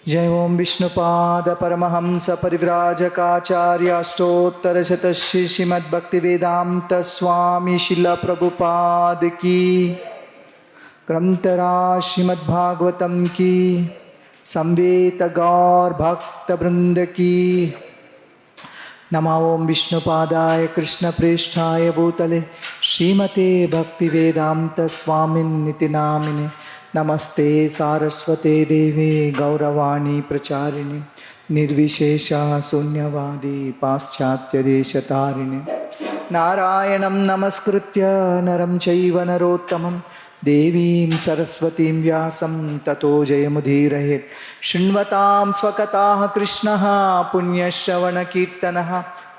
जय ओम विष्णुपाद परमहंस परिव्राजकाचार्याष्टोत्तर शतश्री श्रीमद्भक्ति वेदांत स्वामी शिल प्रभुपाद की ग्रंथराज श्रीमद्भागवतम की संवेत गौर भक्त वृंद की नमो ओम विष्णुपादाय कृष्ण प्रेष्ठाय भूतले श्रीमते भक्ति वेदांत स्वामिन्निति नामिने नमस्ते सारस्वते देवे गौरवाणी प्रचारिणे निर्विशेष शून्यवादी पाश्चात्य देशतारिणे नारायणं नमस्कृत्य नरं चैव नरोत्तमं देवीं सरस्वतीं व्यासं ततो जयमुदीरयेत् शृण्वतां स्वकथाः कृष्णः पुण्यश्रवणकीर्तनः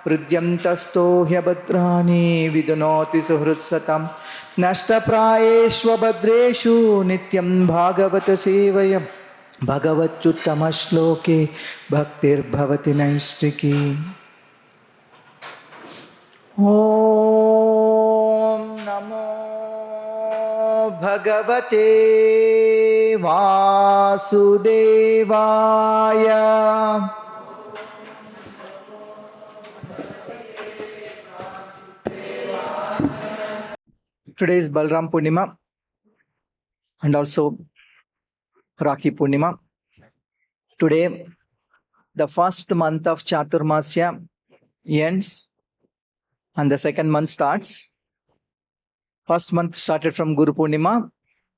हृद्यन्तस्तो ह्यभद्राणि विदुनोति सुहृत्सतम् नष्टप्रायेष्वभद्रेषु नित्यं भागवत सेवया भगवत्युत्तमश्लोके भक्तिर्भवति नैष्टिकी। ॐ नमो भगवते वासुदेवाय। Today is Balrama Purnima and also Rakhi Purnima. Today, the first month of Chaturmasya ends and the second month starts. First month started from Guru Purnima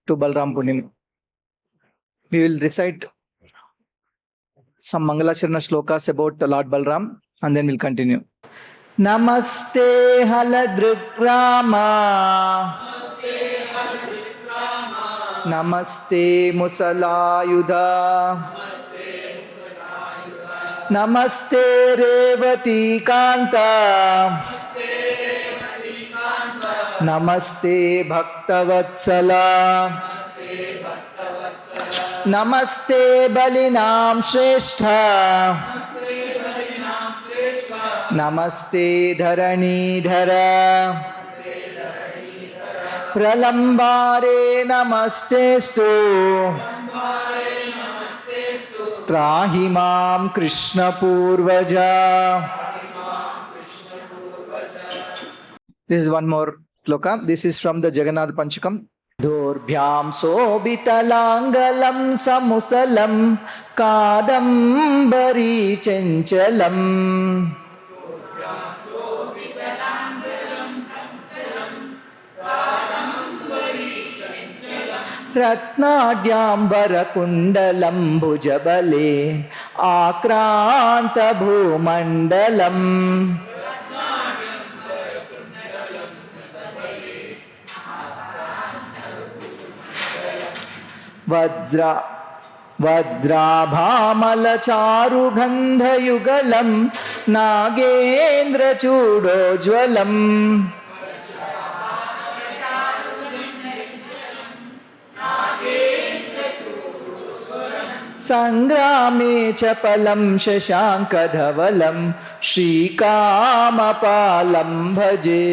to Balrama Purnima. We will recite some Mangalacharana shlokas about the Lord Balarāma and then we'll continue. Namaste Haladrikrama Namaste Musalayudha Namaste Revati Kanta Namaste Bhaktavatsala Namaste Balinam Shrestha Namaste Dharani Dhara Pralambare Namaste Stu Trahimam Krishna Purvaja. This is one more shloka. This is from the Jagannath Panchakam. Durbhyam sobitalangalam samusalam kadambari chanchalam Ratnadyambara kundalam bhujabale akranta bhumandalam Vajrabhamala charu gandhayugalam nagendra chudojvalam Sangrame chapalam shashankadhavalam Shrikamapalam bhaje.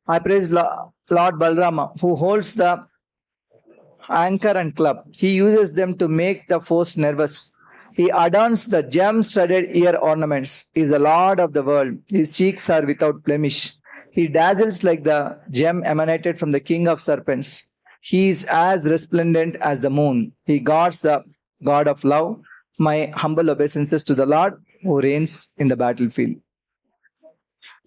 I praise Lord Balarāma who holds the anchor and club. He uses them to make the foes nervous. He adorns the gem-studded ear ornaments. He is the Lord of the world. His cheeks are without blemish. He dazzles like the gem emanated from the king of serpents. He is as resplendent as the moon. He guards the God of love. My humble obeisances to the Lord who reigns in the battlefield.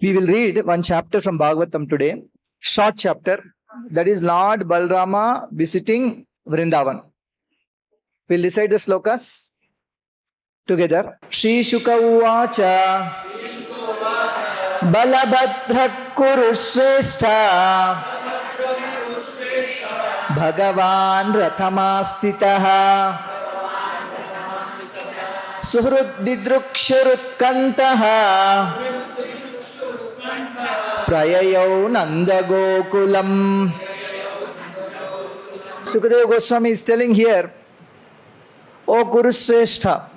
We will read one chapter from Bhagavatam today. Short chapter. That is Lord Balarāma visiting Vrindavan. We will recite the slokas together. Śrī Kṛṣṇa Balabhadra Kurushrestha Bhagavan Rathamastitaha Suhrudidrukshurutkantah Prayayau Nanda Gokulam. Sukadeva Goswami is telling here, O Kurushrestha,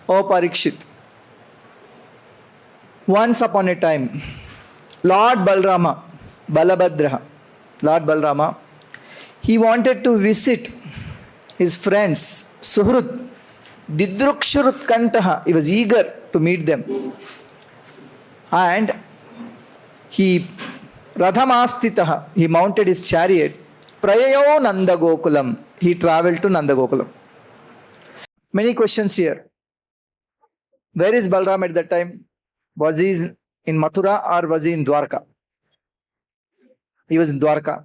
O Parikshit, once upon a time, Lord Balarāma, Balabhadraha, Lord Balarāma, he wanted to visit his friends, Suhrut, Didrukshurutkantaha. He was eager to meet them. And he, Radhamastitaha, he mounted his chariot. Prayayo Nanda Gokulam. He traveled to Nanda Gokulam. Many questions here. Where is Balram at that time? Was he in Mathura or was he in Dwarka? He was in Dwarka.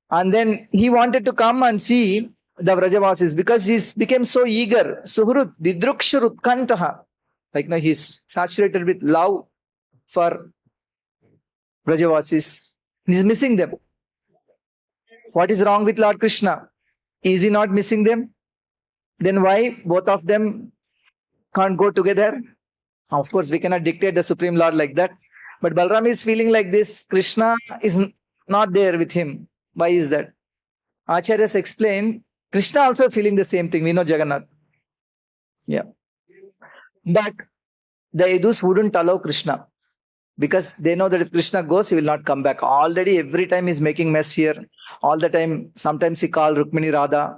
And then he wanted to come and see the Vrajavasis because he became so eager. Suhrut, Didrukshurutkantaha. Like now he's saturated with love for Vrajavasis. He's missing them. What is wrong with Lord Kṛṣṇa? Is he not missing them? Then why both of them can't go together? Of course, we cannot dictate the Supreme Lord like that. But Balram is feeling like this. Kṛṣṇa is not there with him. Why is that? Acharyas explain, Kṛṣṇa also feeling the same thing. We know Jagannath. Yeah. But the Yadus wouldn't allow Kṛṣṇa because they know that if Kṛṣṇa goes, he will not come back. Already every time he's making mess here. All the time, sometimes he calls Rukmini Radha.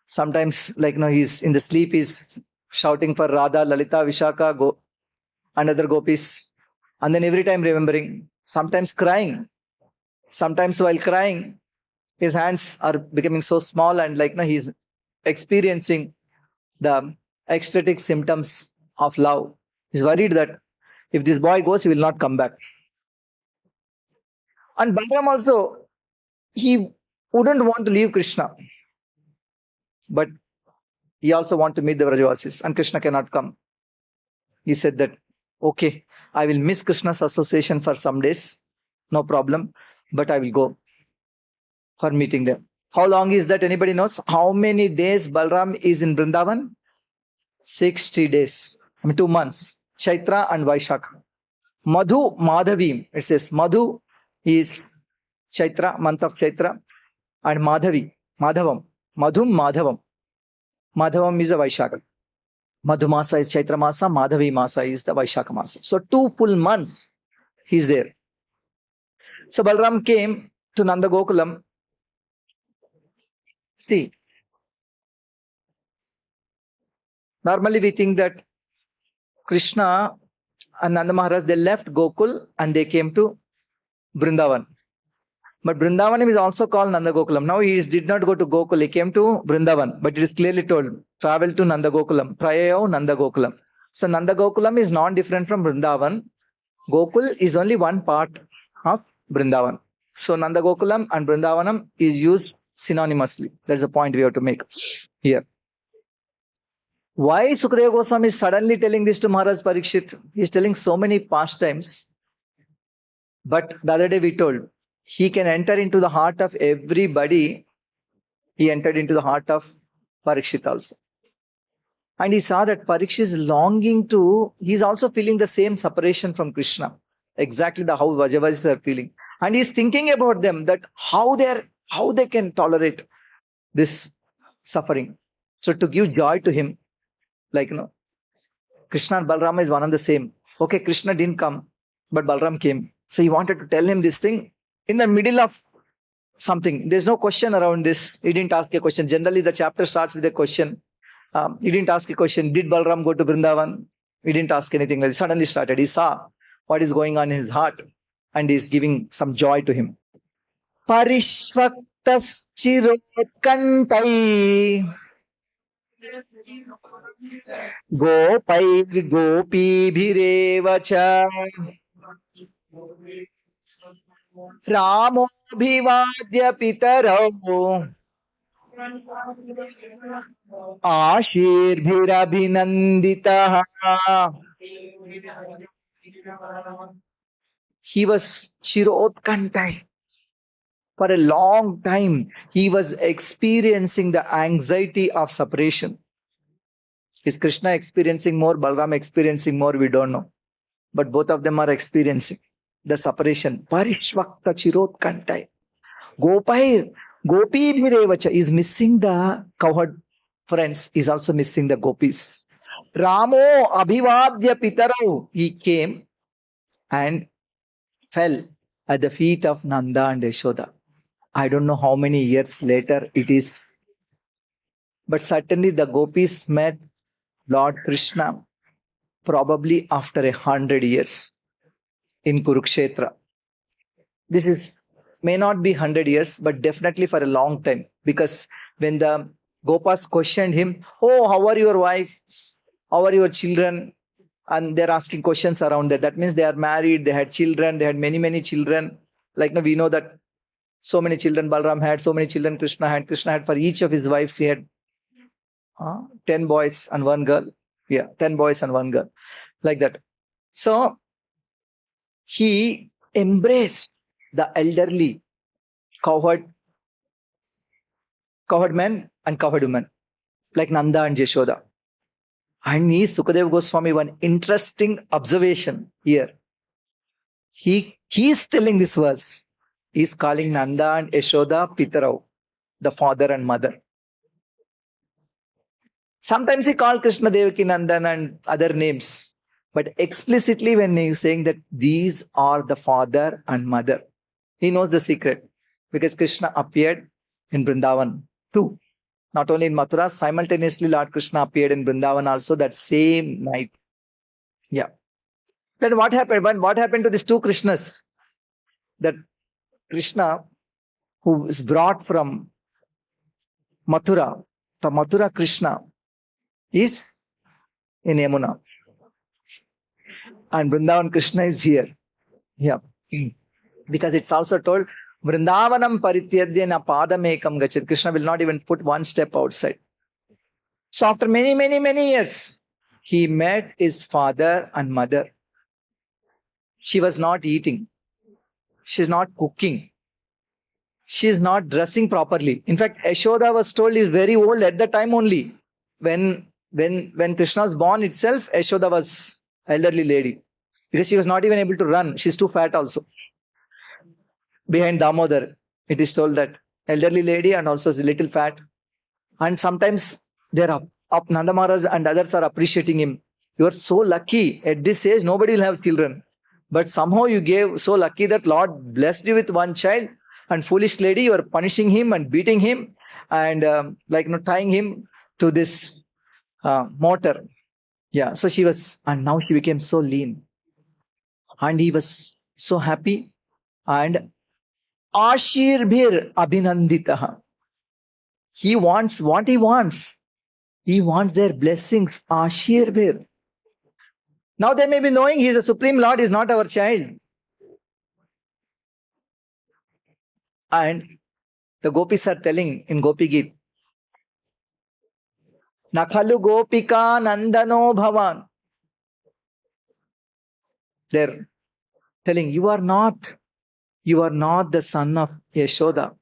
Sometimes, like, he's in the sleep, he's shouting for Radha, Lalita, Vishaka, and other gopis. And then every time remembering, sometimes crying. Sometimes while crying, his hands are becoming so small and he's experiencing the ecstatic symptoms of love. He's worried that if this boy goes, he will not come back. And Balram also, he wouldn't want to leave Kṛṣṇa. But he also want to meet the Vrajavasis and Kṛṣṇa cannot come. He said that, okay, I will miss Kṛṣṇa's association for some days. No problem. But I will go for meeting them. How long is that? Anybody knows? How many days Balram is in Vrindavan? 60 days. 2 months. Chaitra and Vaishakha. Madhu Madhavi. It says Madhu is Chaitra, month of Chaitra. And Madhavi, Madhavam. Madhum Madhavam. Madhavam is the Vaishakha. Madhumasa is Chaitra Masa. Madhavi Masa is the Vaishakha Masa. So 2 full months he is there. So Balram came to Nanda Gokulam. See, normally we think that Kṛṣṇa and Nanda Maharaj, they left Gokul and they came to Vrindavan. But Vrindavan is also called Nanda Gokulam. Now he did not go to Gokul, he came to Vrindavan. But it is clearly told, travel to Nanda Gokulam. Prayayo Nanda Gokulam. So Nanda Gokulam is not different from Vrindavan. Gokul is only one part of Vrindavan. So Nanda Gokulam and Vrindavanam is used synonymously. That's the point we have to make here. Why Sukadeva Goswami is suddenly telling this to Maharaj Parikshit? He is telling so many pastimes. But the other day we told, he can enter into the heart of everybody. He entered into the heart of Parikshit also. And he saw that Parikshit is longing to, he is also feeling the same separation from Kṛṣṇa. Exactly how Vrajavasis are feeling. And he is thinking about them, that how they can tolerate this suffering. So to give joy to him, Kṛṣṇa and Balrama is one and the same. Okay, Kṛṣṇa didn't come, but Balram came. So he wanted to tell him this thing in the middle of something. There's no question around this. He didn't ask a question. Generally, the chapter starts with a question. He didn't ask a question. Did Balram go to Vrindavan? He didn't ask anything. He suddenly started. He saw what is going on in his heart and he's giving some joy to him. Parishvaktas chirotkantai Gopair gopi bhirevacha Ramo bhivadya pitarau Ashir bhirabhinanditaha. He was chirotkantai. For a long time, he was experiencing the anxiety of separation. Is Kṛṣṇa experiencing more, Balrama experiencing more? We don't know. But both of them are experiencing the separation. Parishvakta chirotkantai. Gopair, gopi bhirevacha is missing the cowherd friends, is also missing the gopis. Ramo abhivadya pitarau. He came and fell at the feet of Nanda and Yaśodā. I don't know how many years later it is, but certainly the gopis met Lord Kṛṣṇa probably after 100 years in Kurukshetra. This is may not be 100 years, but definitely for a long time, because when the Gopas questioned him, "Oh, how are your wife? How are your children?" And they're asking questions around that. That means they are married, they had children, they had many, many children. Like now we know that so many children Balram had, so many children Kṛṣṇa had. Kṛṣṇa had for each of his wives, he had 10 boys and 1 girl. Yeah, 10 boys and 1 girl. Like that. So he embraced the elderly, cowherd men and cowherd women, like Nanda and Yaśodā. And Sukadeva Goswami, one interesting observation here. He is telling this verse. He is calling Nanda and Yaśodā Pitarau, the father and mother. Sometimes he called Krishna, Devaki, Nandan and other names. But explicitly when he is saying that these are the father and mother, he knows the secret. Because Krishna appeared in Vrindavan too. Not only in Mathura, simultaneously Lord Kṛṣṇa appeared in Vrindavan also that same night. Yeah. Then what happened? What happened to these two Krishnas? That Krishna, who is brought from Mathura, the Mathura Krishna, is in Yamuna. And Vrindavan Krishna is here. Yeah. Because it's also told, Vrindavanam parityadya na padamekam gachat. Krishna will not even put one step outside. So after many, many, many years, he met his father and mother. She was not eating. She's not cooking. She's not dressing properly. In fact, Yaśodā was told he is very old at the time only. When Krishna was born itself, Yaśodā was elderly lady. Because she was not even able to run. She's too fat also. Behind Damodar, it is told that elderly lady and also is a little fat. And sometimes they're up Nanda Maharaj and others are appreciating him. You are so lucky. At this age, nobody will have children. But somehow you gave so lucky that Lord blessed you with one child. And foolish lady, you are punishing him and beating him and tying him to this mortar. Yeah, so she was, and now she became so lean. And he was so happy. And Ashirbhir Abhinanditaha. He wants what he wants. He wants their blessings. Ashirbhir. Now they may be knowing he is the Supreme Lord, he is not our child. And the gopis are telling in Gopi Geet, Nakhalu Gopika Nandano Bhavan. They're telling, you are not the son of Yaśodā.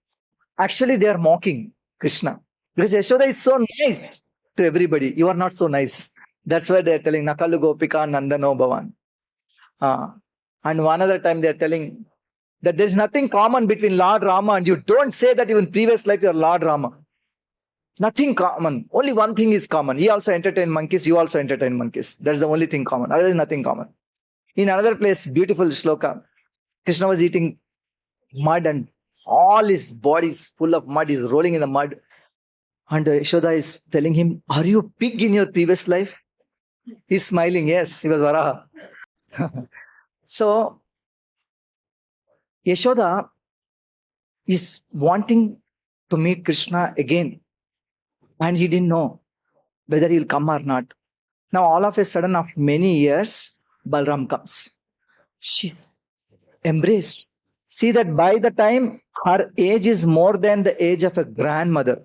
Actually, they are mocking Krishna. Because Yaśodā is so nice to everybody. You are not so nice. That's why they are telling, Nakhalu Gopika Nandano Bhavan. And one other time they are telling that there is nothing common between Lord Rama and you. Don't say that even previous life you are Lord Rama. Nothing common. Only one thing is common. He also entertained monkeys. You also entertain monkeys. That's the only thing common. Otherwise, nothing common. In another place, beautiful shloka, Krishna was eating mud and all his body is full of mud. He's rolling in the mud. And Yaśodā is telling him, are you a pig in your previous life? He's smiling. Yes, he was Varaha. So, Yaśodā is wanting to meet Krishna again. And he didn't know whether he will come or not. Now, all of a sudden, after many years, Balram comes. She's embraced. See that by the time her age is more than the age of a grandmother.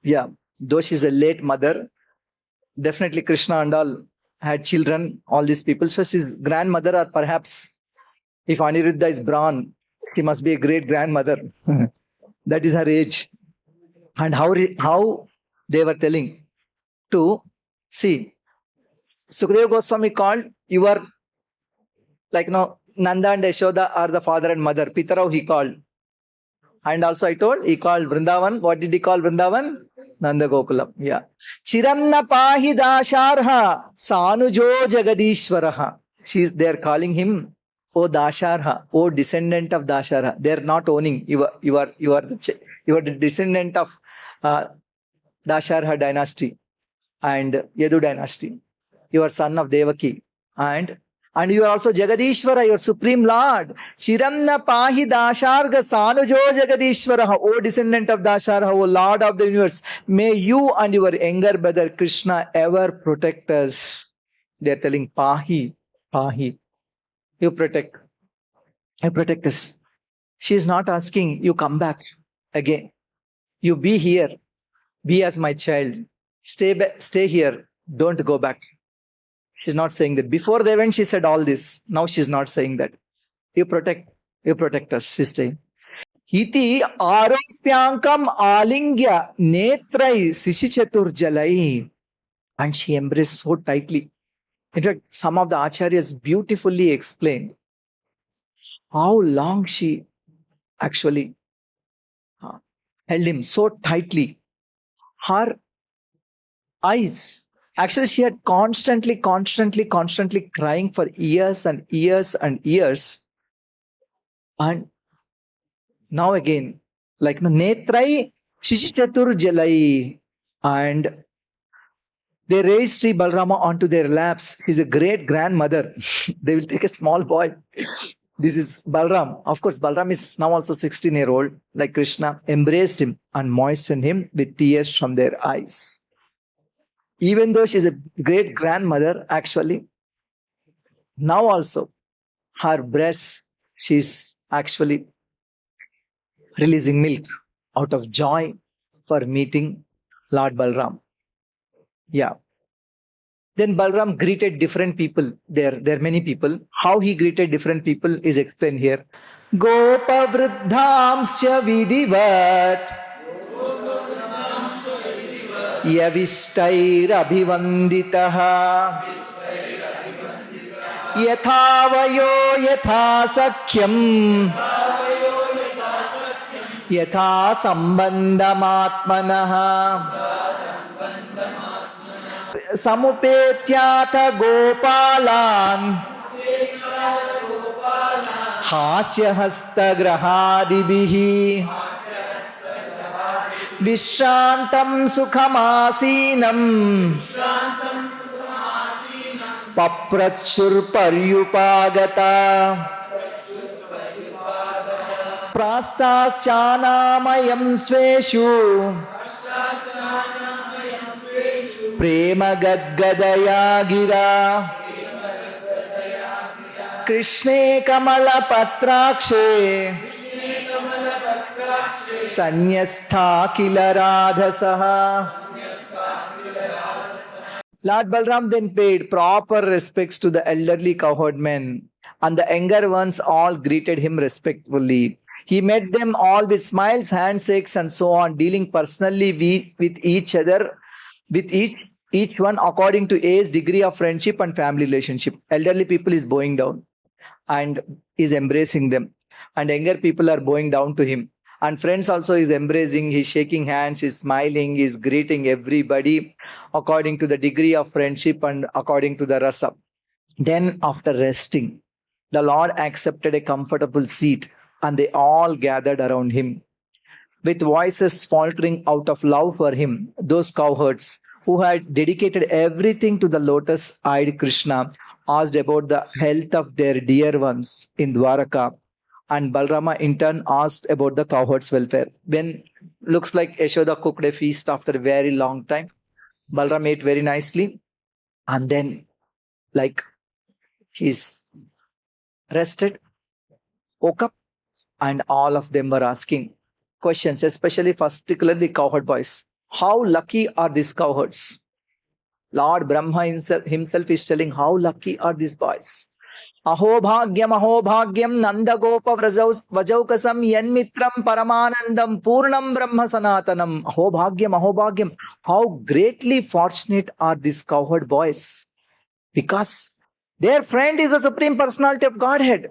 Yeah, though she's a late mother, definitely Krishna and all had children, all these people. So she's grandmother, or perhaps if Aniruddha is Brahman, she must be a great grandmother. That is her age. And how they were telling to see. Sukadeva Goswami called, you are Nanda and Yaśodā are the father and mother. Pitarau he called. And also I told, he called Vrindavan. What did he call Vrindavan? Nanda Gokula. Yeah. Chiranna Pahidasharha Sanujo Jagadishwaraha. They are calling him, O Dasharha, O descendant of Dasharha. They are not owning. You are the descendant of Dasharha dynasty and Yadu dynasty. You are son of Devaki. And you are also Jagadishvara, your supreme Lord. Chiramna Pahi Dasharga Sanujo Jagadishvara, O descendant of Dasharha, O Lord of the universe. May you and your younger brother Krishna ever protect us. They are telling Pahi, Pahi. You protect us. She is not asking you come back again. You be here. Be as my child. Stay here. Don't go back. She's not saying that. Before they went, she said all this. Now she's not saying that. You protect us, she's saying. Iti aropyankam alingya netrai sishichatur jalai. And she embraced so tightly. In fact, some of the acharyas beautifully explain how long she actually held him so tightly. Her eyes, actually she had constantly crying for years and years and years. And now again, like Netrai Shishichatur Jalai. And they raised Sri Balrama onto their laps. He's a great grandmother. They will take a small boy. This is Balram. Of course, Balram is now also 16-year-old, like Krishna, embraced him and moistened him with tears from their eyes. Even though she's a great grandmother, actually, now also, her breast, she's actually releasing milk out of joy for meeting Lord Balarāma. Yeah. Then Balram greeted different people. There are many people. How he greeted different people is explained here. Gopa vruddhamsya vidivat yavistair abhivanditaha yathavayo yatha sakhyam yatha sambandhamatmanaha Samupetyata Gopalan Hasya Hasta Grahadibihi Vishrantam Sukhamasinam Paprachur Paryupagata Prastaschanamayam Sveshu Prema Gadgadaya Gira Krishne Kamala Patrakshe Sanyastha Kila Radhasaha. Lord Balram then paid proper respects to the elderly cowherd men, and the younger ones all greeted him respectfully. He met them all with smiles, handshakes, and so on, dealing personally with each other, with each one according to age, degree of friendship and family relationship. Elderly people is bowing down and is embracing them, and younger people are bowing down to him. And friends also is embracing, he's shaking hands, he's smiling, he's greeting everybody according to the degree of friendship and according to the rasa. Then after resting, the Lord accepted a comfortable seat and they all gathered around him. With voices faltering out of love for him, those cowherds who had dedicated everything to the lotus-eyed Krishna asked about the health of their dear ones in Dwaraka, and Balrama in turn asked about the cowherds' welfare. When looks like Yaśodā cooked a feast after a very long time, Balram ate very nicely, and then like he's rested, woke up, and all of them were asking questions, especially particularly cowherd boys. How lucky are these cowherds? Lord Brahma himself is telling how lucky are these boys. Aho bhagyam nanda gopa vajaukasam yanmitram paramanandam purnam brahma sanatanam. Aho bhagyam. How greatly fortunate are these cowherd boys, because their friend is the Supreme Personality of Godhead.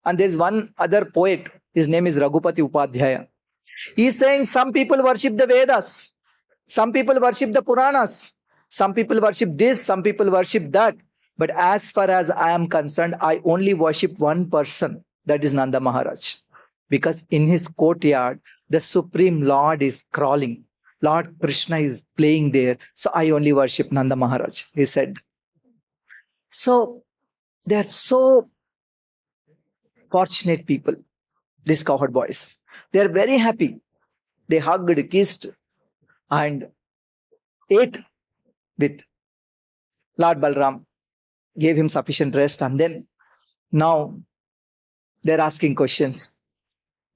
And there is one other poet, his name is Raghupati Upadhyaya. He is saying some people worship the Vedas, some people worship the Puranas, some people worship this, some people worship that. But as far as I am concerned, I only worship one person, that is Nanda Maharaj. Because in his courtyard, the Supreme Lord is crawling. Lord Kṛṣṇa is playing there. So I only worship Nanda Maharaj, he said. So they are so fortunate people, these cowherd boys. They are very happy. They hugged, kissed, and ate with Lord Balarāma, gave him sufficient rest, and then now they're asking questions.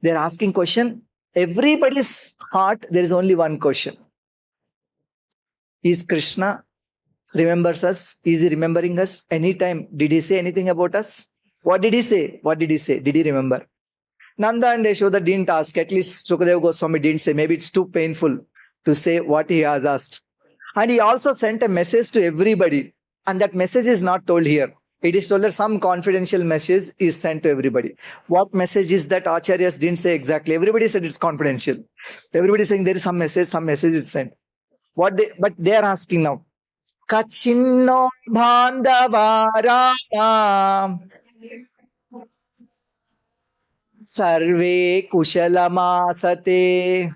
They're asking question. Everybody's heart, there is only one question. Is Kṛṣṇa remembers us? Is he remembering us? Anytime, did he say anything about us? What did he say? What did he say? Did he remember? Nanda and Yaśodā didn't ask. At least Sukadeva Goswami didn't say. Maybe it's too painful to say what he has asked. And he also sent a message to everybody. And that message is not told here. It is told that some confidential message is sent to everybody. What message is that? Acharyas didn't say exactly. Everybody said it's confidential. Everybody is saying there is some message is sent. But they are asking now. Kachinno Madhava Sarve Kushalamāsate.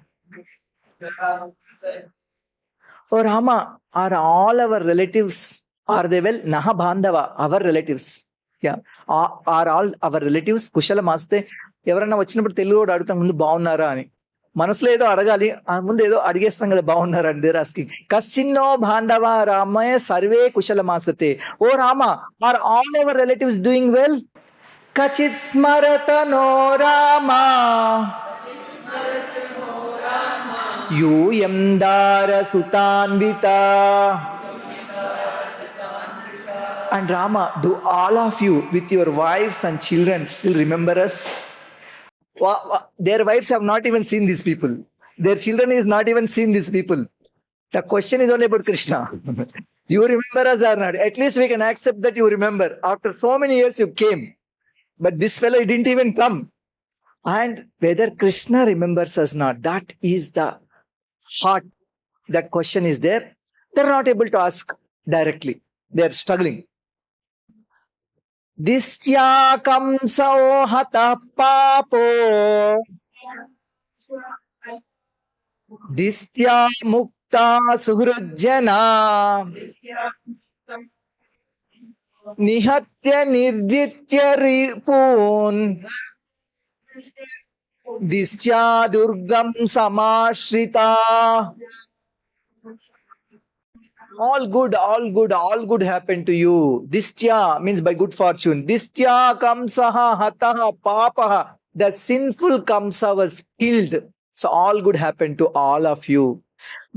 Oh Rama, are all our relatives, are they well? Naha Bandhava, our relatives. Yeah. Are all our relatives Kushalamāsate? ఎవరన్నా వచ్చినప్పుడు తెలుగు కూడా అడుగుతాం ముందు బాగున్నారా అని. మనసులో ఏదో అడగాలి, ముందు ఏదో అడిగేస్తాం కదా బాగున్నారా అని. దేర్ ఆస్కింగ్ కశ్చిన్నో బాంధవ రామయ సర్వే కుశలమాసతే. O Rama, are all our relatives doing well? కచిత్ స్మరత నో రామ యూయం దార సుతాన్విత. And Rama, do all of you with your wives and children still remember us? Their wives have not even seen these people. Their children is not even seen these people. The question is only about Kṛṣṇa. You remember us or not? At least we can accept that you remember. After so many years you came. But this fellow didn't even come. And whether Kṛṣṇa remembers us or not, that is the heart. That question is there. They're not able to ask directly. They're struggling. Disya kamsao hata papo Disya mukta suhrujjana Nihatya nirjitya ripun Disya durgam samashrita. All good happened to you. Distya means by good fortune. Distya kamsaha hataha papaha. The sinful kamsa was killed. So all good happened to all of you.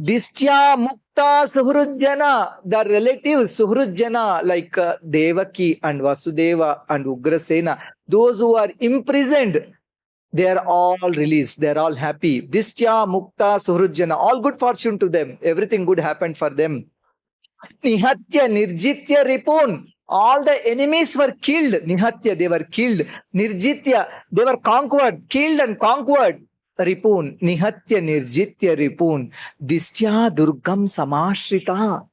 Distya mukta suhrujjana. The relatives suhrujjana like Devaki and Vasudeva and Ugrasena. Those who are imprisoned, they are all released. They are all happy. Distya mukta suhrujjana. All good fortune to them. Everything good happened for them. Nihatya nirjitya ripun. All the enemies were killed. Nihatya, they were killed. Nirjitya, they were conquered. Killed and conquered. Ripun. Nihatya nirjitya ripun. Distya durgam samashrita.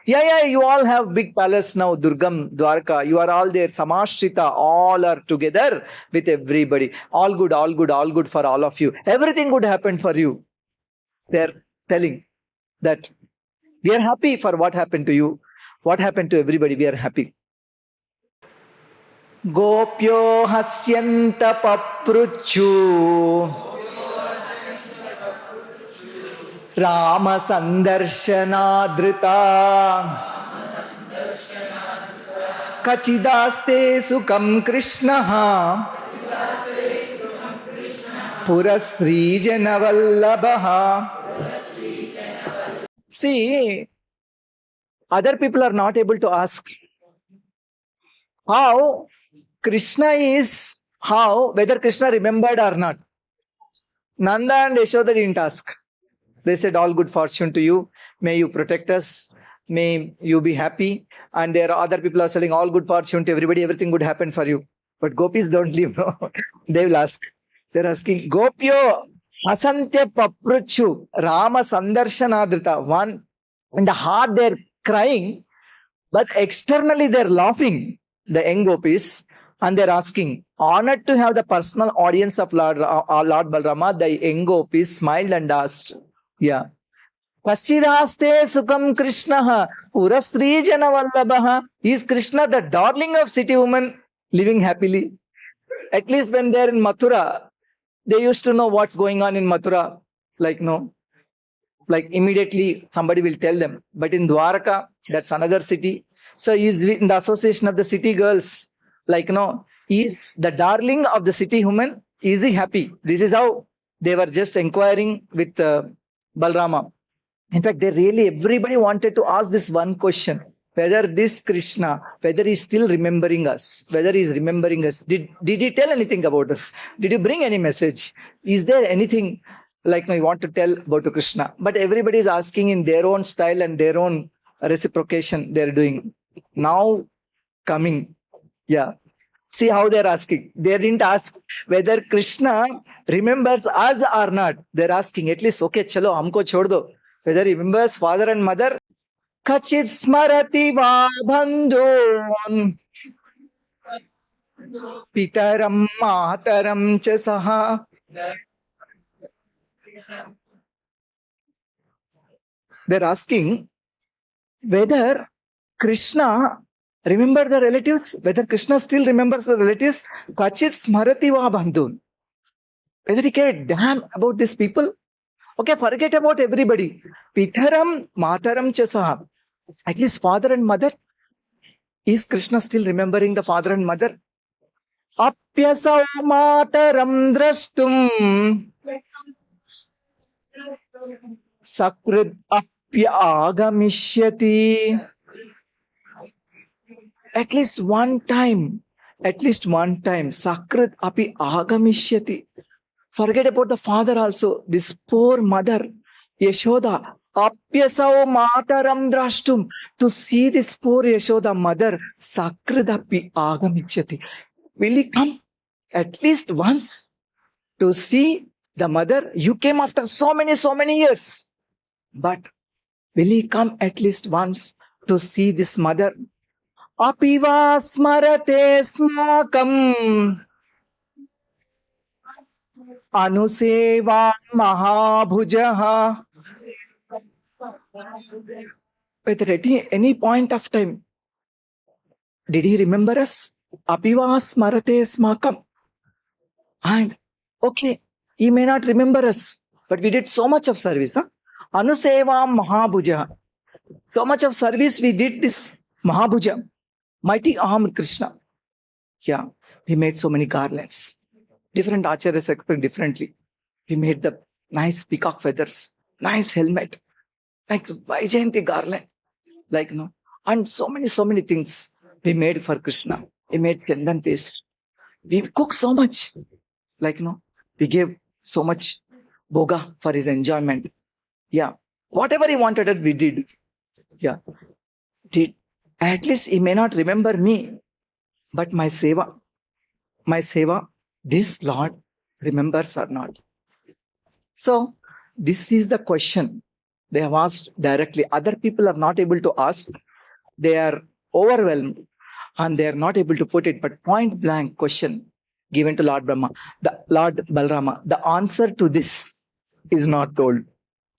Yeah, you all have big palace now, Durgam, Dwarka. You are all there, samashrita. All are together with everybody. All good for all of you. Everything good happened for you. They are telling that we are happy for what happened to you. What happened to everybody, we are happy. Gopyo hasyanta papruchu Rama sandarshanadrita Kachidaste sukam Kṛṣṇah Purasri janavallabaha. See, other people are not able to ask how Kṛṣṇa is, whether Kṛṣṇa remembered or not. Nanda and Yaśodā didn't ask. They said, all good fortune to you. May you protect us. May you be happy. And there are other people are saying, all good fortune to everybody. Everything good happen for you. But gopis don't leave. No? They will ask. They're asking, Gopyo Asantya Papruchu Rama Sandarshanadrita. One in the heart they're crying. But externally they're laughing, the young gopis, and they're asking, honored to have the personal audience of Lord Balarāma, the young gopis smiled and asked, yeah. Kasidaste Sukam Krishna Purasri Janavallabha. Is Krishna the darling of city women living happily? At least when they're in Mathura, they used to know what's going on in Mathura. Like, no, like immediately somebody will tell them. But in Dwaraka, that's another city. So he's in the association of the city girls. Like, no, he's the darling of the city women. Is he happy? This is how they were just inquiring with Balrama. In fact, everybody wanted to ask this one question. Whether this Krishna, whether he's still remembering us, whether he's remembering us. Did he tell anything about us? Did you bring any message? Is there anything like we want to tell about Krishna? But everybody is asking in their own style and their own reciprocation they're doing. Now coming. Yeah. See how they're asking. They didn't ask whether Krishna remembers us or not. They're asking at least, okay, chalo, humko chhod do. Whether he remembers father and mother. Kachit smarati va bandhun pitaram mataram cha saha. They're asking whether Krishna remember the relatives, whether Krishna still remembers the relatives. Kachit smarati va bandhun. Whether he cared damn about these people. Okay, forget about everybody. Pitaram mataram cha saha. At least father and mother. Is Krishna still remembering the father and mother? Apyasau mataram drashtum sakrid apya agamishyati. At least one time, sakrid api agamishyati. Forget about the father also. This poor mother, Yaśodā, apyasau mataram drashtum. To see this poor Yaśodā mother, sakradapi agamichyati. Will he come at least once to see the mother? You came after so many years. But will he come at least once to see this mother? Apiva smarate smakam Anuseva Mahabhujaha. At any point of time, did he remember us? Apiva smarate smakam. And okay, he may not remember us, but we did so much of service. Anuseva Mahabhujaha. So much of service we did this Mahabhuja, mighty arm Krishna. Yeah, we made so many garlands. Different acharyas explain differently. We made the nice peacock feathers, nice helmet, like Vaijayanti garland, like and so many things we made for Krishna. We made chandan paste. We cooked so much, like we gave so much bhoga for his enjoyment. Yeah, whatever he wanted it, we did. Yeah, did. At least he may not remember me, but my seva, this Lord remembers or not. So, this is the question they have asked directly. Other people are not able to ask. They are overwhelmed and they are not able to put it. But point blank question given to Lord Balarāma. The answer to this is not told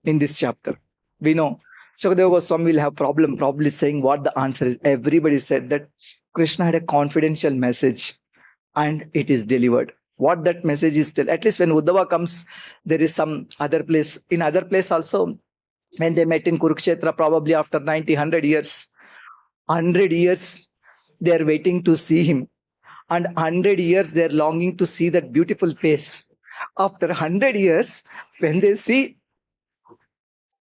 in this chapter. We know Shukadeva Goswami will have problem probably saying what the answer is. Everybody said that Krishna had a confidential message and it is delivered. What that message is still, at least when Uddhava comes, there is some other place. In other place also, when they met in Kurukshetra, probably after 100 years, 100 years, they are waiting to see him. And 100 years, they are longing to see that beautiful face. After 100 years, when they see,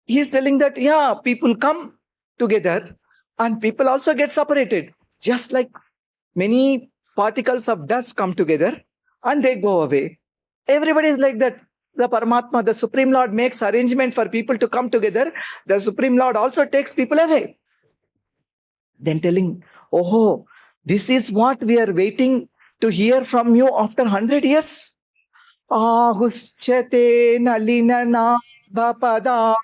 he is telling that, yeah, people come together and people also get separated. Just like many particles of dust come together and they go away. Everybody is like that. The Paramatma, the Supreme Lord makes arrangement for people to come together. The Supreme Lord also takes people away. Then telling, oh, this is what we are waiting to hear from you after 100 years. Ahuschate nalina bhapadaravinda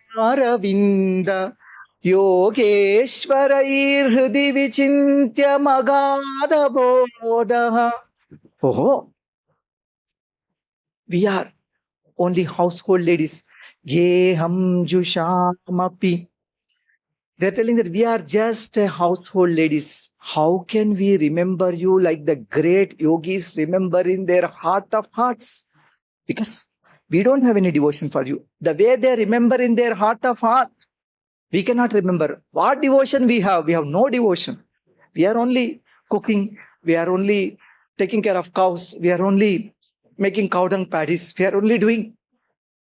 Yogeshwarair vichintya magada bodha. Oh, we are only household ladies. Geham jushamapi. They're telling that we are just household ladies. How can we remember you like the great yogis remember in their heart of hearts? Because we don't have any devotion for you. The way they remember in their heart of heart, we cannot remember. What devotion we have? We have no devotion. We are only cooking. We are only taking care of cows. We are only making cow dung paddies. We are only doing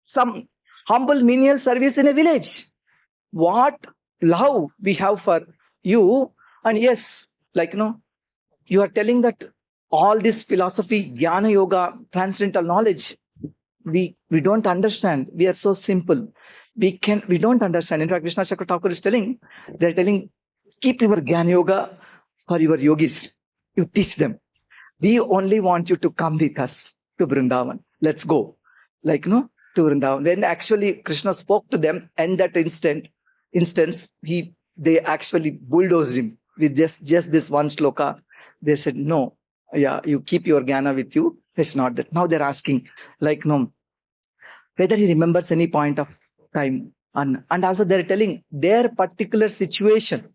some humble menial service in a village. What love we have for you. And yes, you are telling that all this philosophy, jnana yoga, transcendental knowledge, we don't understand. We are so simple. We don't understand. In fact, Krishna Chakra Thakur is telling, they're telling, keep your jnana yoga for your yogis. You teach them. We only want you to come with us to Vrindavan. Let's go. To Vrindavan. When actually Krishna spoke to them, and that instance, they actually bulldozed him with just this one shloka. They said, no, you keep your jnana with you. It's not that. Now they're asking, no, whether he remembers any point of time. And also they're telling their particular situation,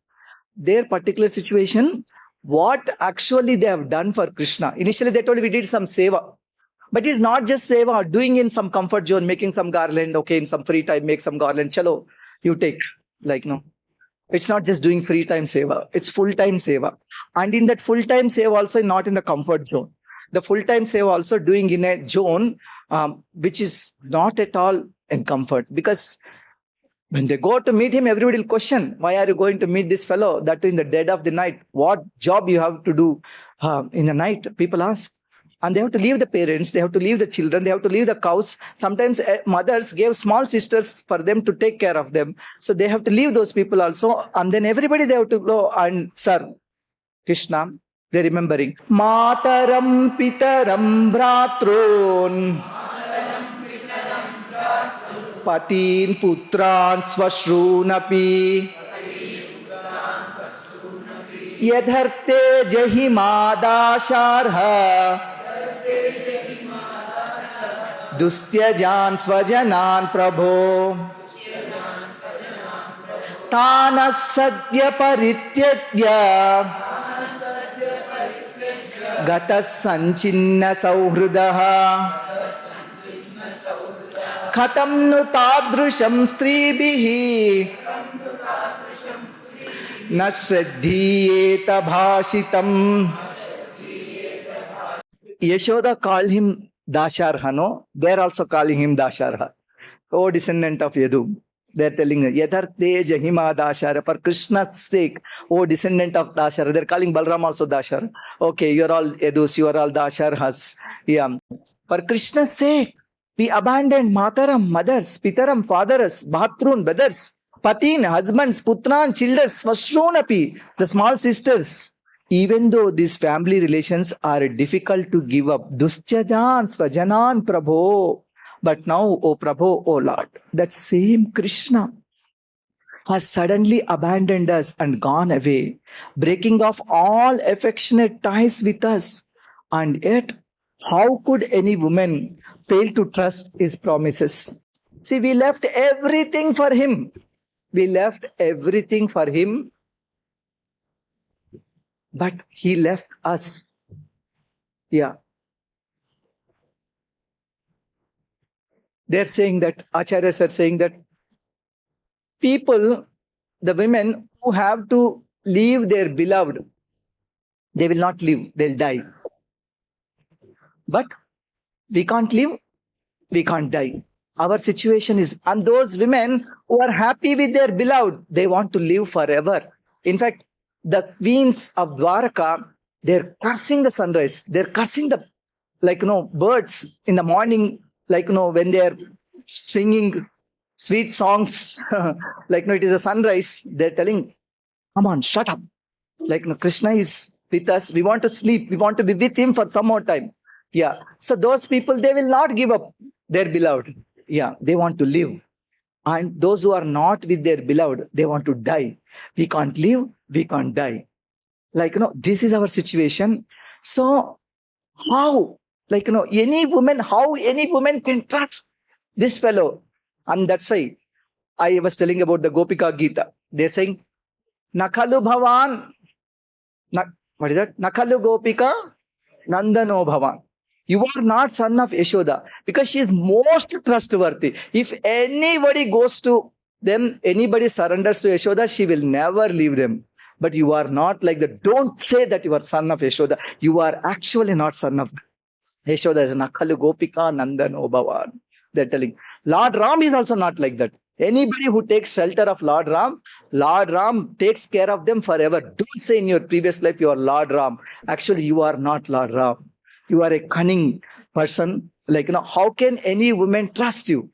what actually they have done for Krishna. Initially they told we did some seva. But it's not just seva, doing in some comfort zone, making some garland, okay, in some free time, make some garland, chalo, you take. No. It's not just doing free time seva, it's full-time seva. And in that full-time seva also not in the comfort zone. The full-time seva also doing in a zone which is not at all in comfort. Because when they go to meet him, everybody will question, why are you going to meet this fellow? That in the dead of the night. What job you have to do in the night? People ask. And they have to leave the parents, they have to leave the children, they have to leave the cows. Sometimes mothers gave small sisters for them to take care of them. So they have to leave those people also. And then everybody they have to go and serve Krishna. They're remembering. Mataram pitaram bhratrun patin putran svashrunapi yadharte jahimadasharha Dustyajan svajanan prabho Tanas sadya parityajya Gatas sanchinna sauhrudaha Khatam nu tadrusham stribihi Na shraddhiyeta bhashitam. Yaśodā called him Dasharha, no? They're also calling him Dasharha. Oh, descendant of Yadu. They're telling him, Yadharte Jahima Dasharha. For Krishna's sake, oh, descendant of Dasharha. They're calling Balrama also Dasharha. Okay, you're all Yadus, you are all Dasharhas. Yeah. For Krishna's sake, we abandoned Mataram, mothers, Pitaram, fathers, Bhatrun, brothers, Patin, husbands, Putran, children, Svashrunapi, the small sisters. Even though these family relations are difficult to give up. Dustyajan svajanan prabho. But now, O Prabho, O Lord, that same Krishna has suddenly abandoned us and gone away, breaking off all affectionate ties with us. And yet, how could any woman fail to trust his promises? See, we left everything for him. But he left us. Yeah. They're saying that, Acharyas are saying that people, the women who have to leave their beloved, they will not live, they'll die. But we can't live, we can't die. Our situation is, and those women who are happy with their beloved, they want to live forever. In fact, the queens of Dwaraka, they're cursing the sunrise. They're cursing the, birds in the morning, when they're singing sweet songs, it is a sunrise. They're telling, come on, shut up. Krishna is with us. We want to sleep. We want to be with him for some more time. Yeah. So those people, they will not give up their beloved. Yeah. They want to live. And those who are not with their beloved, they want to die. We can't live, we can't die. Like, this is our situation. So how, how any woman can trust this fellow? And that's why I was telling about the Gopika Gita. They're saying, Nakalu Bhavan, what is that? Nakalu Gopika, Nandano Bhavan. You are not son of Yaśodā, because she is most trustworthy. If anybody goes to them, anybody surrenders to Yaśodā, she will never leave them. But you are not like that. Don't say that you are son of Yaśodā. You are actually not son of Yaśodā. Nakalu Gopika Nandano Bhavan. They're telling. Lord Ram is also not like that. Anybody who takes shelter of Lord Ram takes care of them forever. Don't say in your previous life you are Lord Ram. Actually, you are not Lord Ram. You are a cunning person. How can any woman trust you?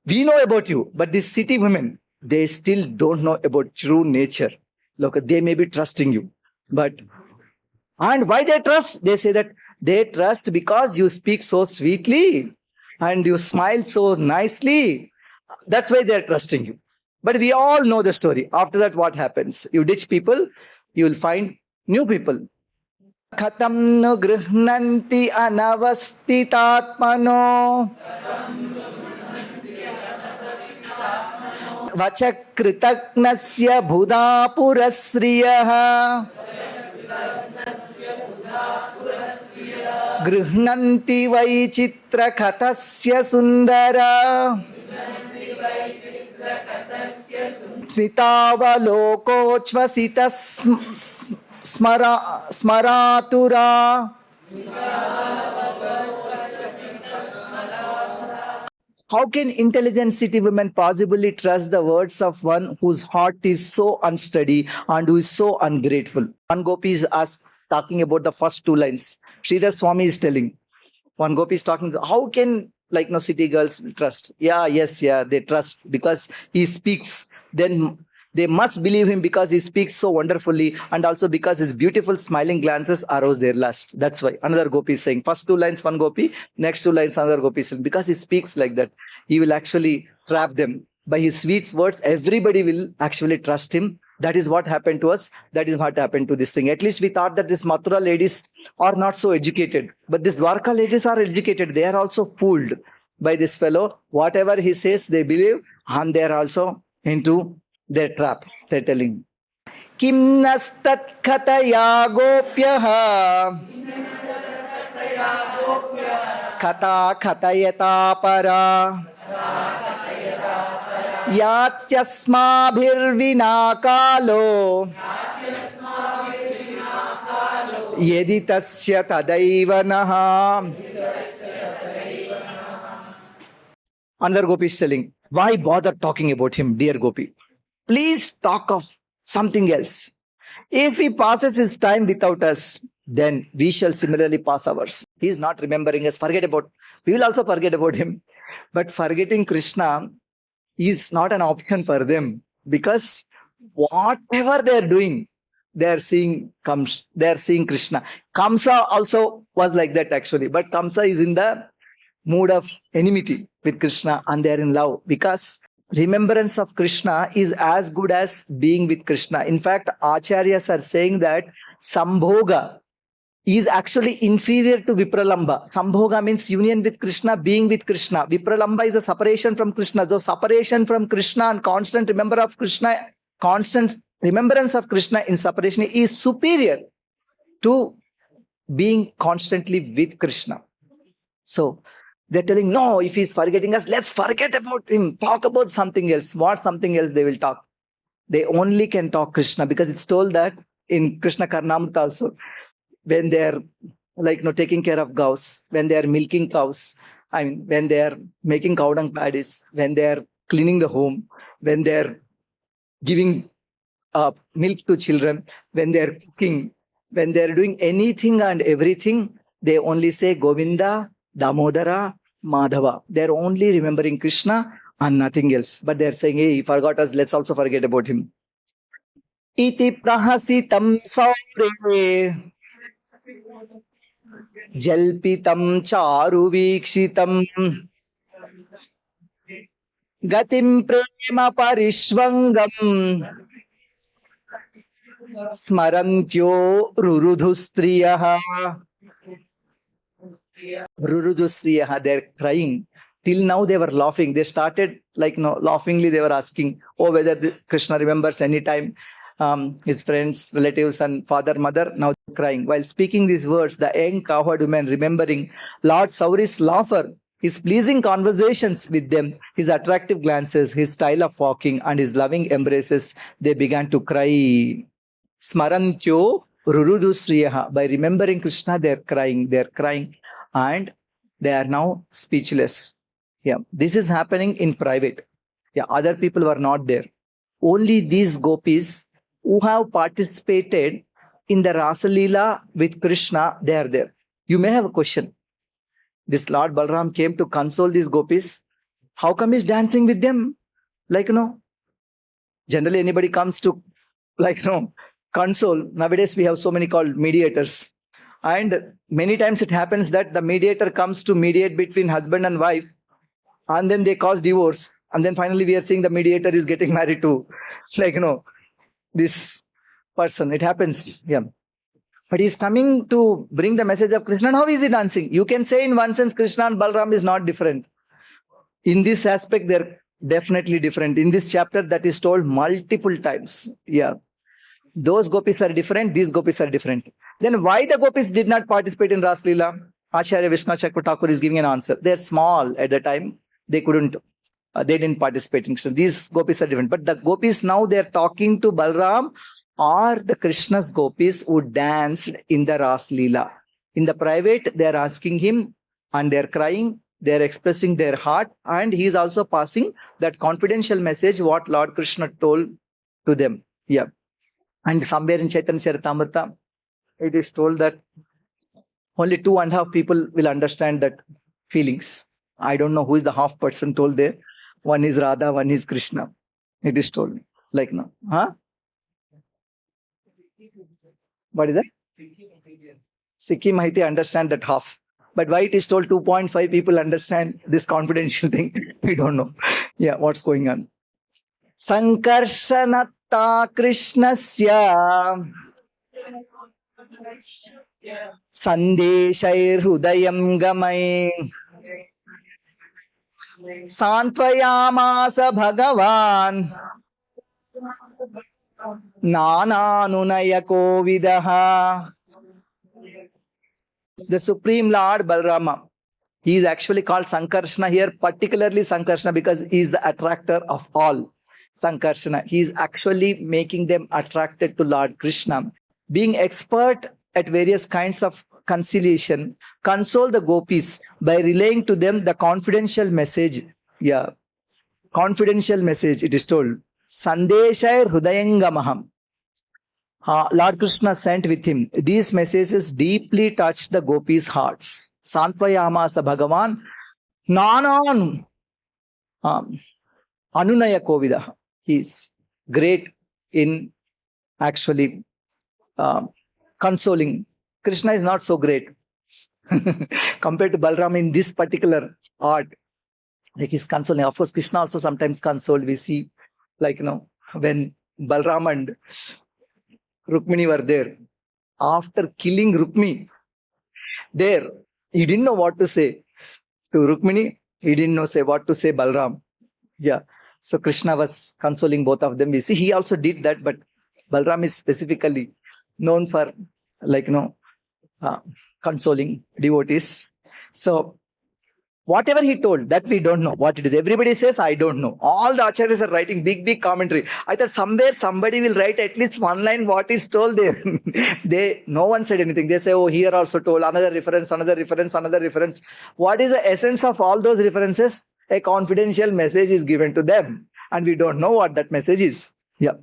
We know about you, but these city women, they still don't know about true nature. Look, they may be trusting you. And why they trust? They say that they trust because you speak so sweetly and you smile so nicely. That's why they're trusting you. But we all know the story. After that, what happens? You ditch people, you will find new people. Khatam nu grihnanti anavasthitatmano vachakritaknasya budha purasriyah grihnanti vaichitra khatasya sundara Smitavalokochvasita smaratura. How can intelligent city women possibly trust the words of one whose heart is so unsteady and who is so ungrateful? One gopi is talking about the first two lines. Sridhar Swami is telling. One gopi is talking, how can city girls trust? They trust because he speaks. Then they must believe him because he speaks so wonderfully, and also because his beautiful smiling glances arouse their lust. That's why another gopi is saying, first two lines one gopi, next two lines another gopi is saying, because he speaks like that, he will actually trap them. By his sweet words, everybody will actually trust him. That is what happened to us. That is what happened to this thing. At least we thought that these Mathura ladies are not so educated. But these Dwarka ladies are educated. They are also fooled by this fellow. Whatever he says, they believe. And they are also into their trap. They are telling. Kim nastat khataya gopyaha kata khatayata para yatyasmabhirvina kalo yedi tasya tadaivanaha. Another gopi is telling, why bother talking about him, dear gopi? Please talk of something else. If he passes his time without us, then we shall similarly pass ours. He is not remembering us. We will also forget about him. But forgetting Krishna is not an option for them, because whatever they are doing, they are seeing Krishna. Kamsa also was like that actually, but Kamsa is in the mood of enmity with Krishna, and they are in love, because remembrance of Krishna is as good as being with Krishna. In fact, Acharyas are saying that Sambhoga is actually inferior to Vipralamba. Sambhoga means union with Krishna, being with Krishna. Vipralamba is a separation from Krishna. So separation from Krishna and constant remembrance of Krishna in separation is superior to being constantly with Krishna. So they're telling, no, if he's forgetting us, let's forget about him. Talk about something else. What something else they will talk? They only can talk Krishna, because it's told that in Krishna Karnamrita also, when they are taking care of cows, when they are milking cows, when they are making cow dung paddies, when they are cleaning the home, when they are giving milk to children, when they are cooking, when they are doing anything and everything, they only say Govinda, Damodara, Madhava. They are only remembering Krishna and nothing else. But they are saying, hey, he forgot us, let's also forget about him. Iti prahasitam saure jalpitam charu vikshitam Gatim prema parishvangam smarantyo rurudhustriyaha. Rurudhustriyaha, they're crying. Till now they were laughing. They started laughingly they were asking, oh, whether Krishna remembers any time his friends, relatives and father, mother. Now they're crying. While speaking these words, the young cowherd women remembering Lord Sauri's laughter, his pleasing conversations with them, his attractive glances, his style of walking and his loving embraces, they began to cry. Smarantyo rurudusriyaha. By remembering Krishna, they're crying. And they are now speechless. Yeah, this is happening in private. Yeah, other people were not there. Only these gopis who have participated in the Rasa Leela with Krishna, they are there. You may have a question. This Lord Balarāma came to console these gopis. How come he's dancing with them? Generally anybody comes to console. Nowadays we have so many called mediators. And many times it happens that the mediator comes to mediate between husband and wife, and then they cause divorce. And then finally we are seeing the mediator is getting married to, this person. It happens. Yeah. But he's coming to bring the message of Krishna. And how is he dancing? You can say in one sense, Krishna and Balrama is not different. In this aspect, they're definitely different. In this chapter, that is told multiple times. Yeah. Those gopis are different, these gopis are different. Then why the gopis did not participate in Ras Leela? Acharya Vishnu Chakra Thakur is giving an answer. They're small at the time. They didn't participate in Krishna. These gopis are different. But the gopis now, they're talking to Balram or the Krishna's gopis who danced in the Ras Leela. In the private, they're asking him and they're crying. They're expressing their heart. And he's also passing that confidential message what Lord Krishna told to them. Yeah. And somewhere in Chaitanya Charitamrita, it is told that only 2.5 people will understand that feelings. I don't know who is the half person told there. One is Radha, one is Krishna. It is told no. Huh? What is that? Sikhi Mahiti understand that half. But why it is told 2.5 people understand this confidential thing? We don't know. Yeah, what's going on? Sankarsana Krishnasya Sandeshair Hudayam Gamai Santvayamasa Bhagavan Nananunayako Vidaha. The Supreme Lord Balarāma, he is actually called Sankarsana here, particularly Sankarsana because he is the attractor of all. Sankarsana, he is actually making them attracted to Lord Krishna. Being expert at various kinds of conciliation, console the gopis by relaying to them the confidential message. Yeah, confidential message, it is told. Sandeshair Hudayangamaham. Lord Krishna sent with him. These messages deeply touched the gopis' hearts. Santvayamasa Bhagavan Nanan Anunaya Kovidaha. He is great in actually consoling. Krishna is not so great compared to Balrama in this particular art. He's consoling. Of course, Krishna also sometimes consoled. We see, when Balrama and Rukmini were there. After killing Rukmini, he didn't know what to say to Rukmini. He didn't know what to say Balram. Yeah. So Krishna was consoling both of them. We see he also did that, but Balram is specifically known for consoling devotees. So whatever he told, that we don't know what it is. Everybody says, I don't know. All the acharyas are writing big commentary. I thought somewhere somebody will write at least one line what is told there. No one said anything. They say, oh, here also told, another reference. What is the essence of all those references? A confidential message is given to them. And we don't know what that message is. Yeah.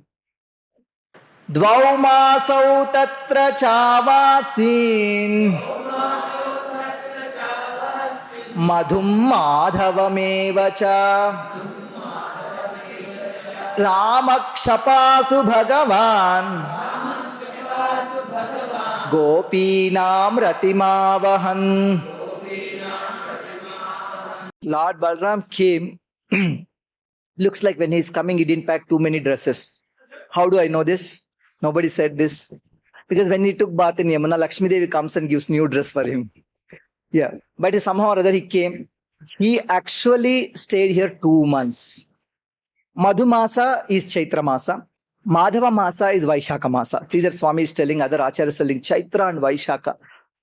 Dvaumasau tatra chavatsin Madhum Madhavamevacha Ramakshapasu Bhagavan Gopinam Ratimavahan. Lord Balrāma came Looks like when he's coming, he didn't pack too many dresses. How do I know this? Nobody said this. Because when he took bath in Yamuna, Lakshmi Devi comes and gives new dress for him. Yeah. But somehow or other he came. He actually stayed here 2 months. Madhu Masa is Chaitra Masa. Madhava Masa is Vaishaka Masa. Sridhar Swami is telling, other Acharyas telling, Chaitra and Vaishaka.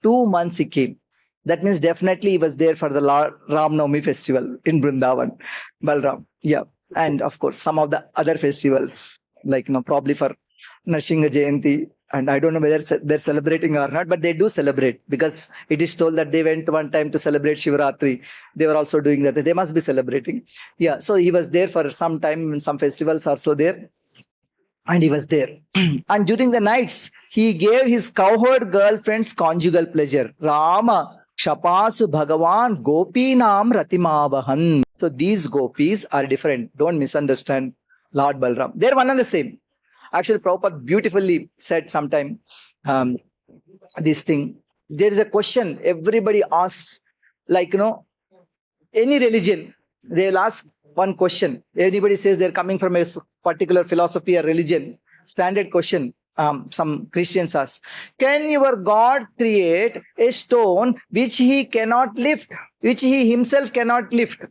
2 months he came. That means definitely he was there for the Ram Navami festival in Vrindavan. Balram. Yeah. And of course, some of the other festivals, like, probably for Narsingha Jayanti. And I don't know whether they're celebrating or not, but they do celebrate, because it is told that they went one time to celebrate Shivaratri. They were also doing that. They must be celebrating. Yeah. So he was there for some time, some festivals also there. And he was there. And during the nights, he gave his cowherd girlfriends conjugal pleasure. Rama, Shapasu Bhagavan, Gopinam Ratimavahan. So these gopis are different. Don't misunderstand Lord Balarāma. They're one and the same. Actually, Prabhupada beautifully said sometime this thing. There is a question everybody asks, like, any religion, they'll ask one question. Anybody says they're coming from a particular philosophy or religion, standard question. Some Christians ask, can your God create a stone which he cannot lift, which he himself cannot lift?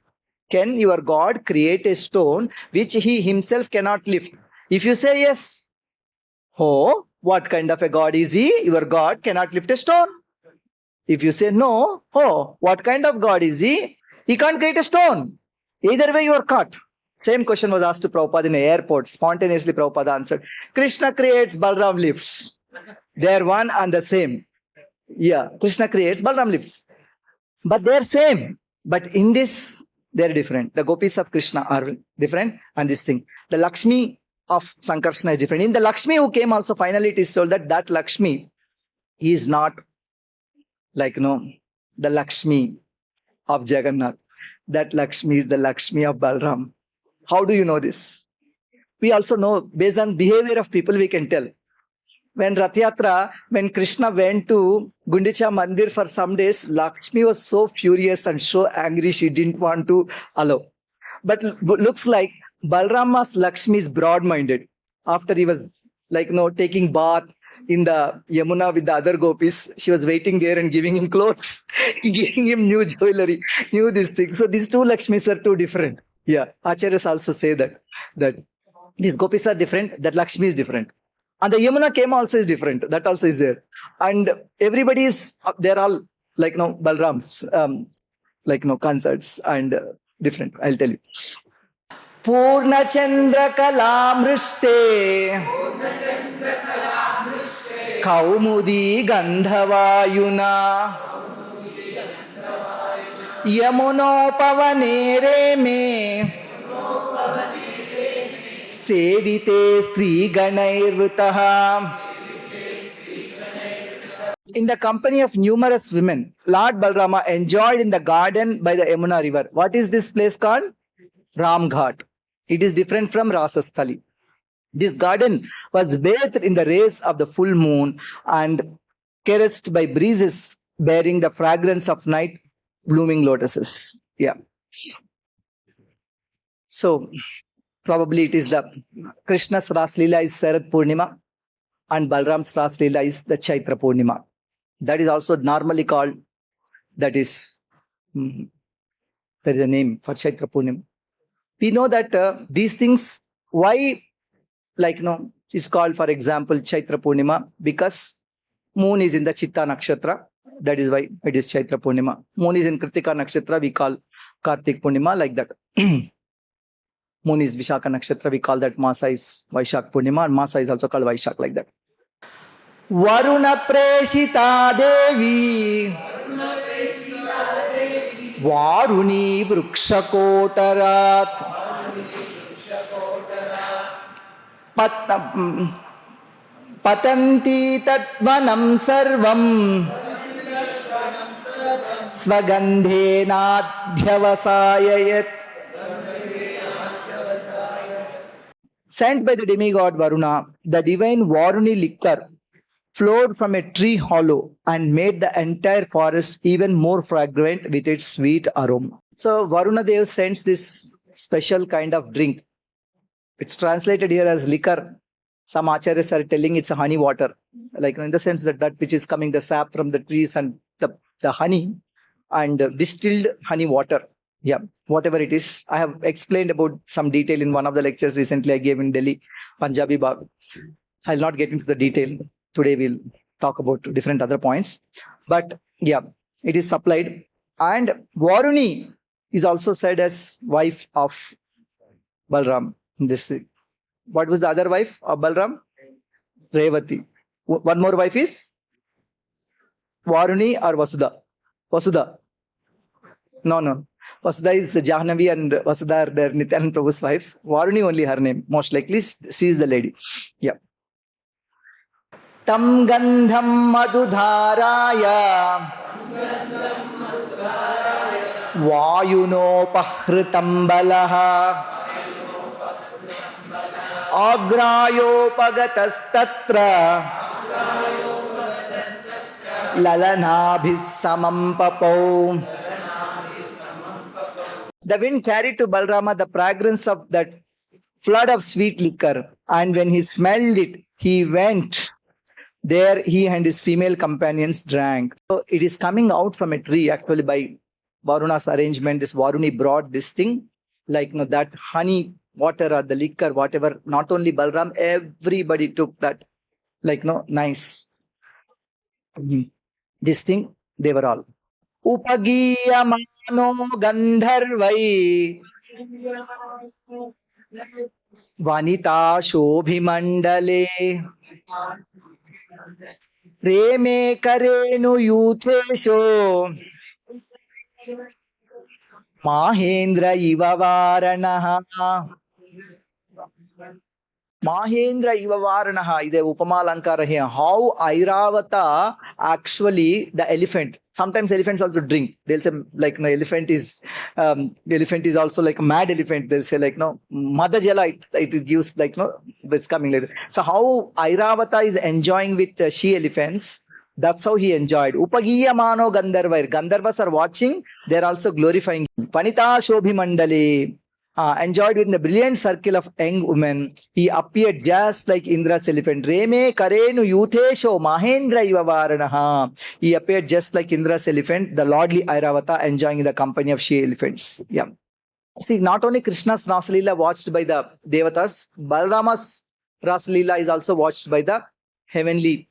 Can your God create a stone which he himself cannot lift? If you say yes, oh, what kind of a God is he? Your God cannot lift a stone. If you say no, oh, what kind of God is he? He can't create a stone. Either way you are caught. Same question was asked to Prabhupada in the airport. Spontaneously Prabhupada answered, Krishna creates, Balram lifts. They are one and the same. Yeah, Krishna creates, Balram lifts. But they are same. But in this, they are different. The gopis of Krishna are different, and this thing. The Lakshmi of Sankarsana is different. In the Lakshmi who came also, finally it is told that Lakshmi is not like, the Lakshmi of Jagannath. That Lakshmi is the Lakshmi of Balram. How do you know this? We also know, based on behavior of people, we can tell. When Rath Yatra, when Krishna went to Gundicha Mandir for some days, Lakshmi was so furious and so angry, she didn't want to allow. But looks like Balrama's Lakshmi is broad-minded. After he was taking bath in the Yamuna with the other gopis, she was waiting there and giving him clothes, giving him new jewelry, new this thing. So these two Lakshmis are two different. Yeah, Acharyas also say that these gopis are different, that Lakshmi is different. And the Yamuna Kema also is different. That also is there. And everybody is, they're all Balram's, concerts and different. I'll tell you. Purna Chandra Kalamrishte Kaumudi Gandhavayuna Yamuno Pavanere me Sevite Śrī Ganairvitaha. In the company of numerous women, Lord Balarāma enjoyed in the garden by the Yamuna river. What is this place called? Ram Ghat. It is different from Rasasthali. This garden was bathed in the rays of the full moon and caressed by breezes bearing the fragrance of night blooming lotuses. Yeah. So, probably it is the Krishna's Ras Leela is Sharad Purnima and Balram's Ras Leela is the Chaitra Purnima. That is also normally called, that is, there is a name for Chaitra Purnima. We know that these things, why, is called, for example, Chaitra Purnima, because moon is in the Chitta Nakshatra. That is why it is Chaitra Purnima. Moon is in Kritika Nakshatra, we call Kartik Purnima, like that. Moon is Vishaka Nakshatra, we call that Masa is Vaishak Purnima, and Masa is also called Vaishak, like that. Varuna Preshita Devi Varuni Vrikshakotarat Patanti Tatvanam Sarvam Svagandhena Dhyavasayayat. Sent by the demigod Varuna, the divine Varuni liquor flowed from a tree hollow and made the entire forest even more fragrant with its sweet aroma. So Varuna Dev sends this special kind of drink. It's translated here as liquor. Some acharyas are telling it's a honey water, like in the sense that which is coming, the sap from the trees and the honey and distilled honey water. Yeah, whatever it is. I have explained about some detail in one of the lectures recently I gave in Delhi, Punjabi Bagh. I'll not get into the detail. Today we'll talk about different other points. But yeah, it is supplied. And Varuni is also said as wife of Balram. What was the other wife of Balram? Revati. One more wife is Varuni or Vasudha? Vasudha. No. Vasudha is Jahnavi and Vasudha are their Nityanand Prabhu's wives. Varuni only her name. Most likely she is the lady. Yeah. Tam gandham madhudharaya vayunopahritam balaha agrayopagatas-tatra lalanabhis samam papau. The wind carried to Balrama the fragrance of that flood of sweet liquor, and when he smelled it, he went. There he and his female companions drank. So it is coming out from a tree, actually by Varuna's arrangement. This Varuni brought this thing, like that honey water or the liquor, whatever. Not only Balram, everybody took that, nice. This thing, they were all. Upagiyamano gandharvai vanita shobhimandale preme karenu yuthesho mahendra iva varanaha. Mahendra iva varanaha is a upama alankara here. How Airavata actually the elephant. Sometimes elephants also drink. They'll say elephant is the elephant is also like a mad elephant. They'll say Madhajala it gives it's coming later. So how Airavata is enjoying with she elephants, that's how he enjoyed. Upagiyamano Gandharvair. Gandharvas are watching, they're also glorifying him. Vanita Shobhi Mandale. Enjoyed within the brilliant circle of young women, he appeared just like Indra's elephant. Reme karenu yuthesho mahendra iva varanaha. He appeared just like Indra's elephant, the lordly Airavata, enjoying the company of she elephants. Yeah. See, not only Krishna's Rasalila watched by the Devatas, Balrama's Rasalila is also watched by the heavenly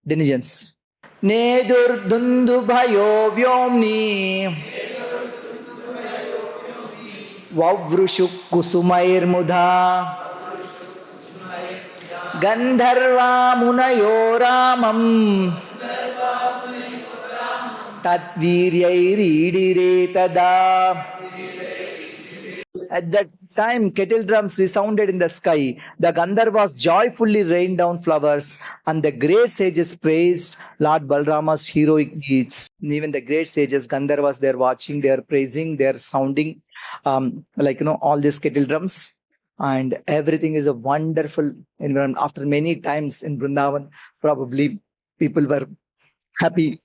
denizens. Nedur dundu bhayo vyomni Vavrushu kusumair mudha Gandharva munayo ramam Tatviryairi tada. At that time, kettle drums resounded in the sky. The Gandharvas joyfully rained down flowers, and the great sages praised Lord Balarāma's heroic deeds. Even the great sages, Gandharvas, they are watching, they are praising, they are sounding. All these kettle drums, and everything is a wonderful environment. After many times in Vrindavan, probably people were happy.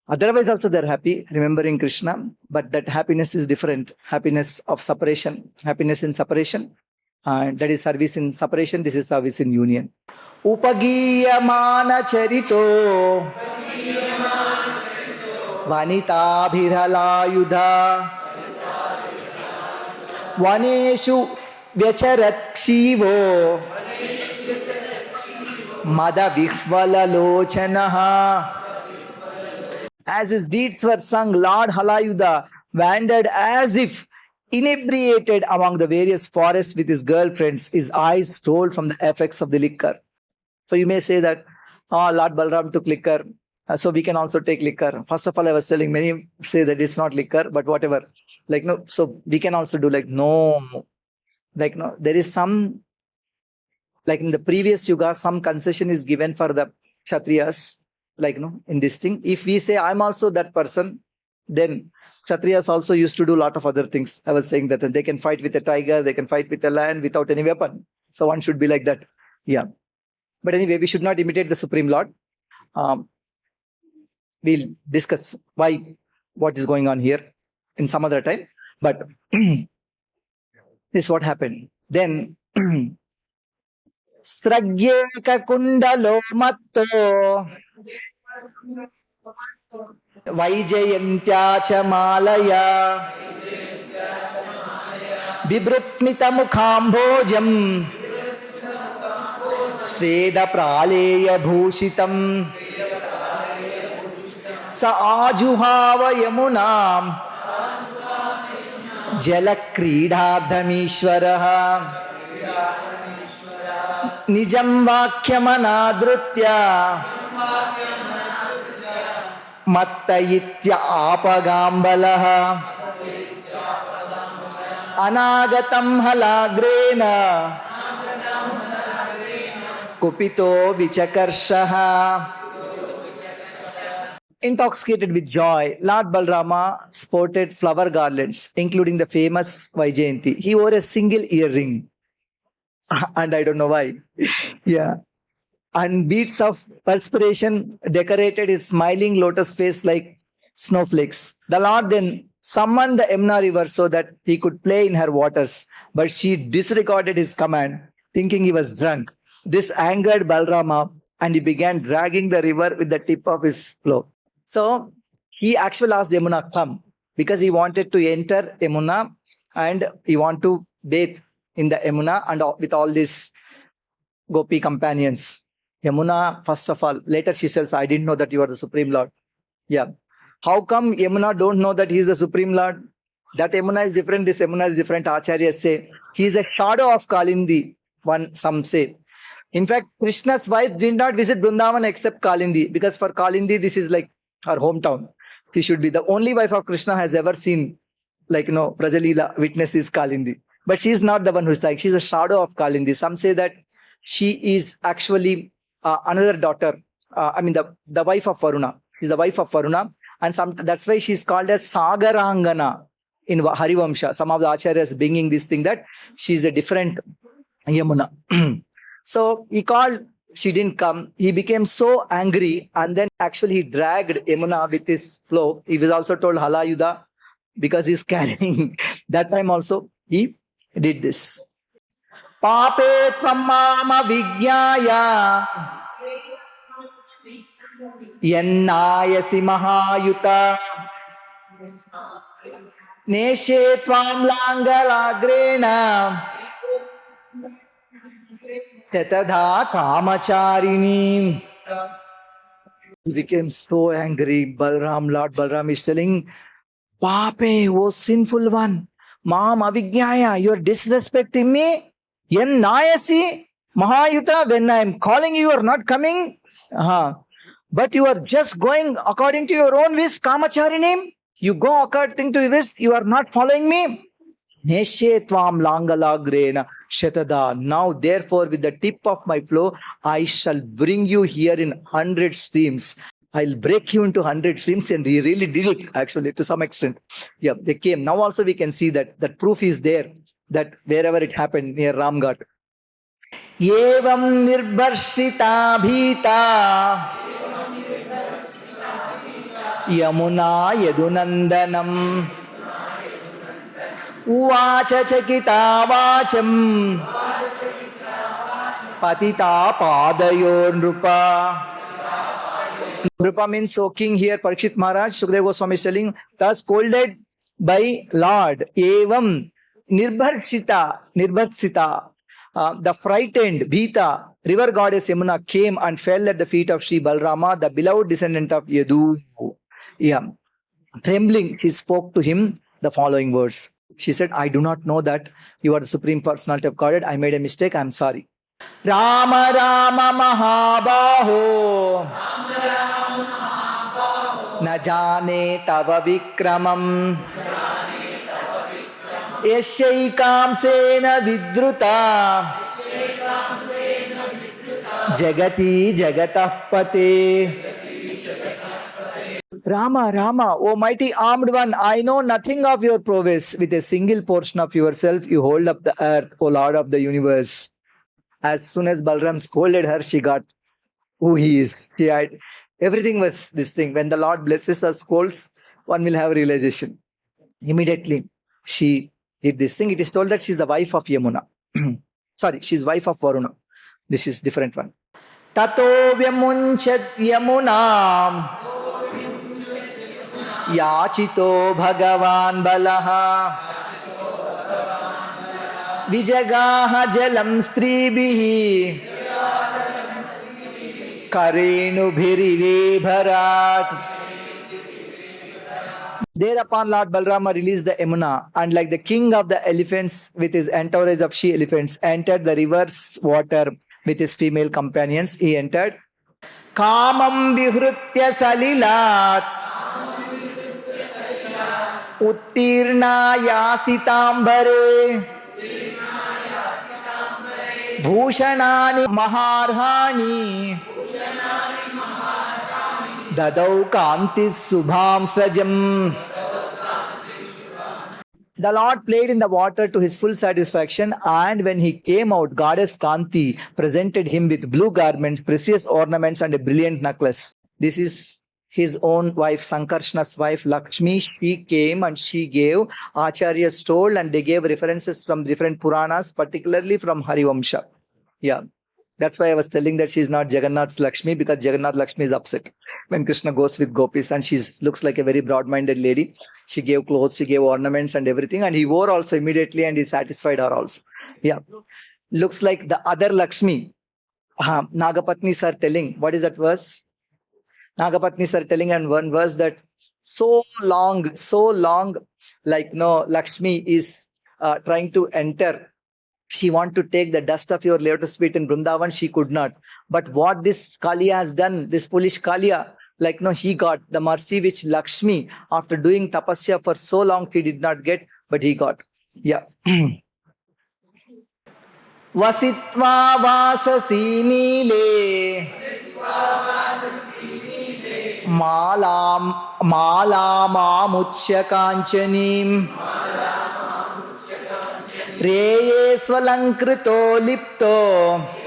Otherwise also they're happy, remembering Krishna, but that happiness is different. Happiness of separation, happiness in separation, that is service in separation, this is service in union. Upagiyamana charito Vanita bhiralayudha Vaneshu vyacharat kshivo Mada vihvala lochanaha. As his deeds were sung, Lord Halayudha wandered as if inebriated among the various forests with his girlfriends, his eyes stole from the effects of the liquor. So you may say that, Lord Balram took liquor, so we can also take liquor. First of all, I was telling, many say that it's not liquor, but whatever. So we can also do no. There is some, in the previous yuga, some concession is given for the Kshatriyas, in this thing. If we say, I'm also that person, then Kshatriyas also used to do a lot of other things. I was saying that they can fight with a tiger, they can fight with a lion without any weapon. So one should be like that. Yeah. But anyway, we should not imitate the Supreme Lord. We'll discuss what is going on here in some other time. But this is what happened. Then Stragyeka Kundalo Matto Vaijayantya Chamalaya Bibrutsmita Mukhambojam Sveda Praleya Bhushitam Sa Ajuhava Yamunam Jalakridhadhamishwaraha Nijam Vakyamanadrutya Mattayitya Apagambalaha Anagatam Halagrena Kupito Vichakarshaha. Intoxicated with joy, Lord Balarāma sported flower garlands, including the famous Vaijayanti. He wore a single earring. And I don't know why. Yeah. And beads of perspiration decorated his smiling lotus face like snowflakes. The Lord then summoned the Yamuna river so that he could play in her waters. But she disregarded his command, thinking he was drunk. This angered Balrama, and he began dragging the river with the tip of his plow. So he actually asked Yamuna come, because he wanted to enter Yamuna and he wanted to bathe in the Yamuna and with all these gopi companions. Yamuna, first of all, later she says, I didn't know that you are the Supreme Lord. Yeah. How come Yamuna don't know that he is the Supreme Lord? That Yamuna is different, this Yamuna is different. Acharyas say he is a shadow of Kalindi, some say. In fact, Krishna's wife did not visit Vrindavan except Kalindi, because for Kalindi this is like her hometown. She should be the only wife of Krishna has ever seen, Prajalila witnesses Kalindi. But she is not the one who is like, she is a shadow of Kalindi. Some say that she is actually another daughter. The wife of Varuna. She is the wife of Varuna. And that's why she is called as Sagarangana in Harivamsha. Some of the acharyas bringing this thing that she is a different Yamuna. So he called, she didn't come. He became so angry, and then actually he dragged Yamuna with his flow. He was also told Halayuda because he's carrying. That time also he did this. Pape tvamama vigyaya yannayasi mahayuta neshe tvam langalagrena Chatada Kamacharini. He became so angry. Lord Balarāma is telling, Pape, oh sinful one, Mam Avigyaya, you are disrespecting me. Yen Nayasi Mahayuta, when I am calling you, you are not coming. But you are just going according to your own wish, Kamacharini. You go according to your wish, you are not following me. Neshe tvam langalagrena shatada. Now, therefore, with the tip of my flow, I shall bring you here in 100 streams. I'll break you into 100 streams, and he really did it, actually, to some extent. Yeah, they came. Now also we can see that proof is there, that wherever it happened near Ramghat. Yevam nirbharshita bhita Yamuna yadunandanam Uvacha chakita vacham Patita padayor nrupa. Nrupa means, O king, here Parikshit Maharaj, Sukadeva Goswami is telling, thus scolded by Lord, Evam nirbharshita, the frightened Bhita, river goddess Yamuna came and fell at the feet of Sri Balrama, the beloved descendant of Yadu. Yeah. Trembling, she spoke to him the following words. She said, I do not know that you are the Supreme Personality of Godhead. I made a mistake. I am sorry. Rama Rama Mahabaho Na jane tava vikramam Yashaikam sena vidruta Jagati jagatah pate. Rama, Rama, O mighty armed one, I know nothing of your prowess. With a single portion of yourself, you hold up the earth, O Lord of the universe. As soon as Balram scolded her, she got who he is. Everything was this thing. When the Lord blesses us, scolds, one will have realization. Immediately. she did this thing. It is told that she is the wife of Yamuna. Sorry, she is wife of Varuna. This is different one. Tato vyamunchat Yamunam Yachito Bhagavan Balaha Vijagaha Jalam Stribihi Karenu Bhirive Bharat. Thereupon Lord Balarāma released the Yamuna, and like the king of the elephants with his entourage of she elephants entered the river's water with his female companions, he entered. Kamam vihrutya salilat uttirna yasitambare bhushanani maharhani dadau kantis subham srajam. The Lord played in the water to his full satisfaction, and when he came out, goddess Kanti presented him with blue garments, precious ornaments, and a brilliant necklace. This is his own wife, Sankarshna's wife, Lakshmi. She came and she gave. Acharyas told, and they gave references from different Puranas, particularly from Harivamsha. Yeah. That's why I was telling that she is not Jagannath's Lakshmi, because Jagannath Lakshmi is upset when Krishna goes with gopis, and she looks like a very broad-minded lady. She gave clothes, she gave ornaments and everything, and he wore also immediately, and he satisfied her also. Yeah. Looks like the other Lakshmi. Nagapatnis are telling, what is that verse? Nagapatnis are telling in one verse that so long, like Lakshmi is trying to enter. She wanted to take the dust of your lotus feet in Vrindavan, she could not. But what this Kaliya has done, this foolish Kaliya, he got the mercy which Lakshmi, after doing tapasya for so long, he did not get, but he got. Yeah. Vasitva vasasi nile malama kanchanim Reye svalankrito lipto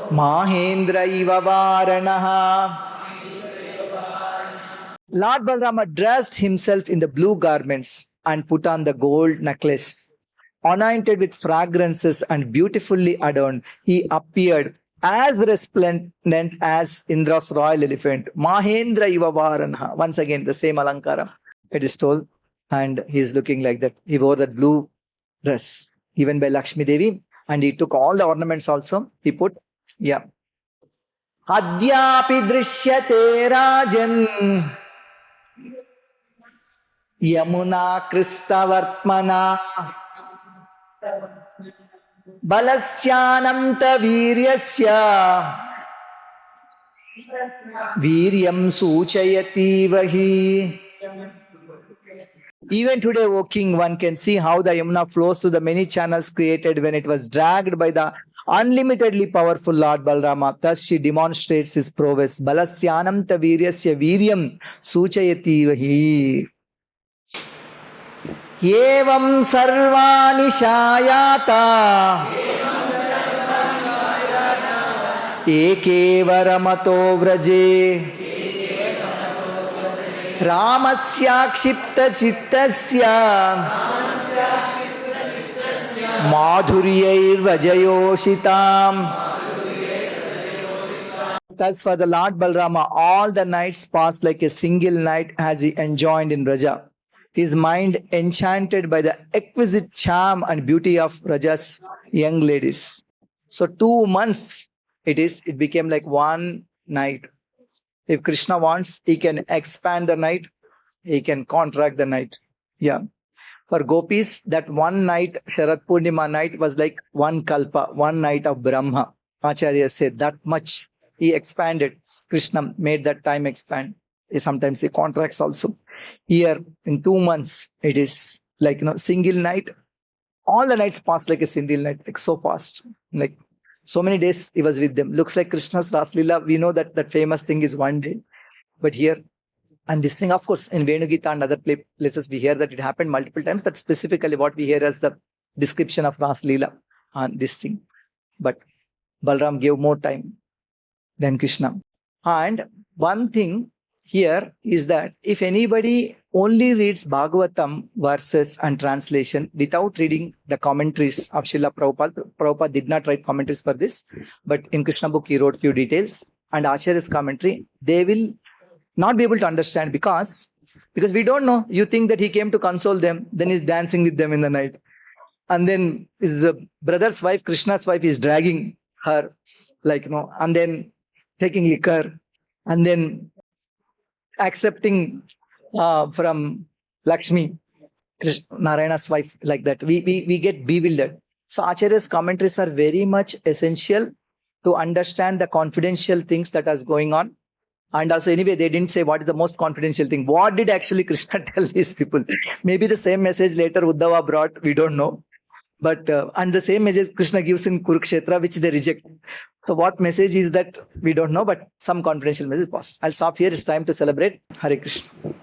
Mahendra iva varanaha. Lord Balarāma dressed himself in the blue garments and put on the gold necklace. Anointed with fragrances and beautifully adorned, he appeared as resplendent as Indra's royal elephant. Mahendra iva varanaha. Once again, the same alankara, it is told. And he is looking like that. He wore that blue dress given by Lakshmi Devi, and he took all the ornaments also. He put, yeah. Adyapi drishyate rajan Yamuna Kṛṣṇa Vartmana Balasyanamta Viryasya Viryam Suchayati Vahi. Even today, O king, one can see how the Yamuna flows through the many channels created when it was dragged by the unlimitedly powerful Lord Balarāma. Thus she demonstrates his prowess. Balasyanam ta viryasya viryam suchayati vahi. Evam sarvani shayata eke varamato vraje Ramasya kshipta chittasya madhuryair vajayoshitam. Thus for the Lord Balarāma, all the nights passed like a single night as he enjoined in Raja. His mind enchanted by the exquisite charm and beauty of Raja's young ladies. So 2 months it became like one night. If Krishna wants, he can expand the night, he can contract the night. Yeah. For gopis, that one night, Sharat Purnima night, was like one kalpa, one night of Brahma. Acharya said that much he expanded. Krishna made that time expand. Sometimes he contracts also. Here in 2 months, it is like single night. All the nights passed like a single night, like so fast. Like so many days he was with them. Looks like Krishna's Raslila. We know that famous thing is one day. But here, and this thing, of course, in Venugita and other places, we hear that it happened multiple times. That's specifically what we hear as the description of Raslila and this thing. But Balram gave more time than Krishna. And one thing, here is that if anybody only reads Bhagavatam verses and translation without reading the commentaries of Srila Prabhupada, Prabhupada did not write commentaries for this, but in Krishna book he wrote few details, and Acharya's commentary, they will not be able to understand because we don't know. You think that he came to console them, then he's dancing with them in the night. And then his brother's wife, Krishna's wife, is dragging her, and then taking liquor, and then accepting from Lakshmi, Narayana's wife, like that. We get bewildered. So Acharya's commentaries are very much essential to understand the confidential things that is going on. And also, anyway, they didn't say what is the most confidential thing. What did actually Krishna tell these people? Maybe the same message later Uddhava brought, we don't know. But and the same message Krishna gives in Kurukshetra, which they reject. So what message is that? We don't know, but some confidential message passed. I'll stop here. It's time to celebrate. Hare Krishna.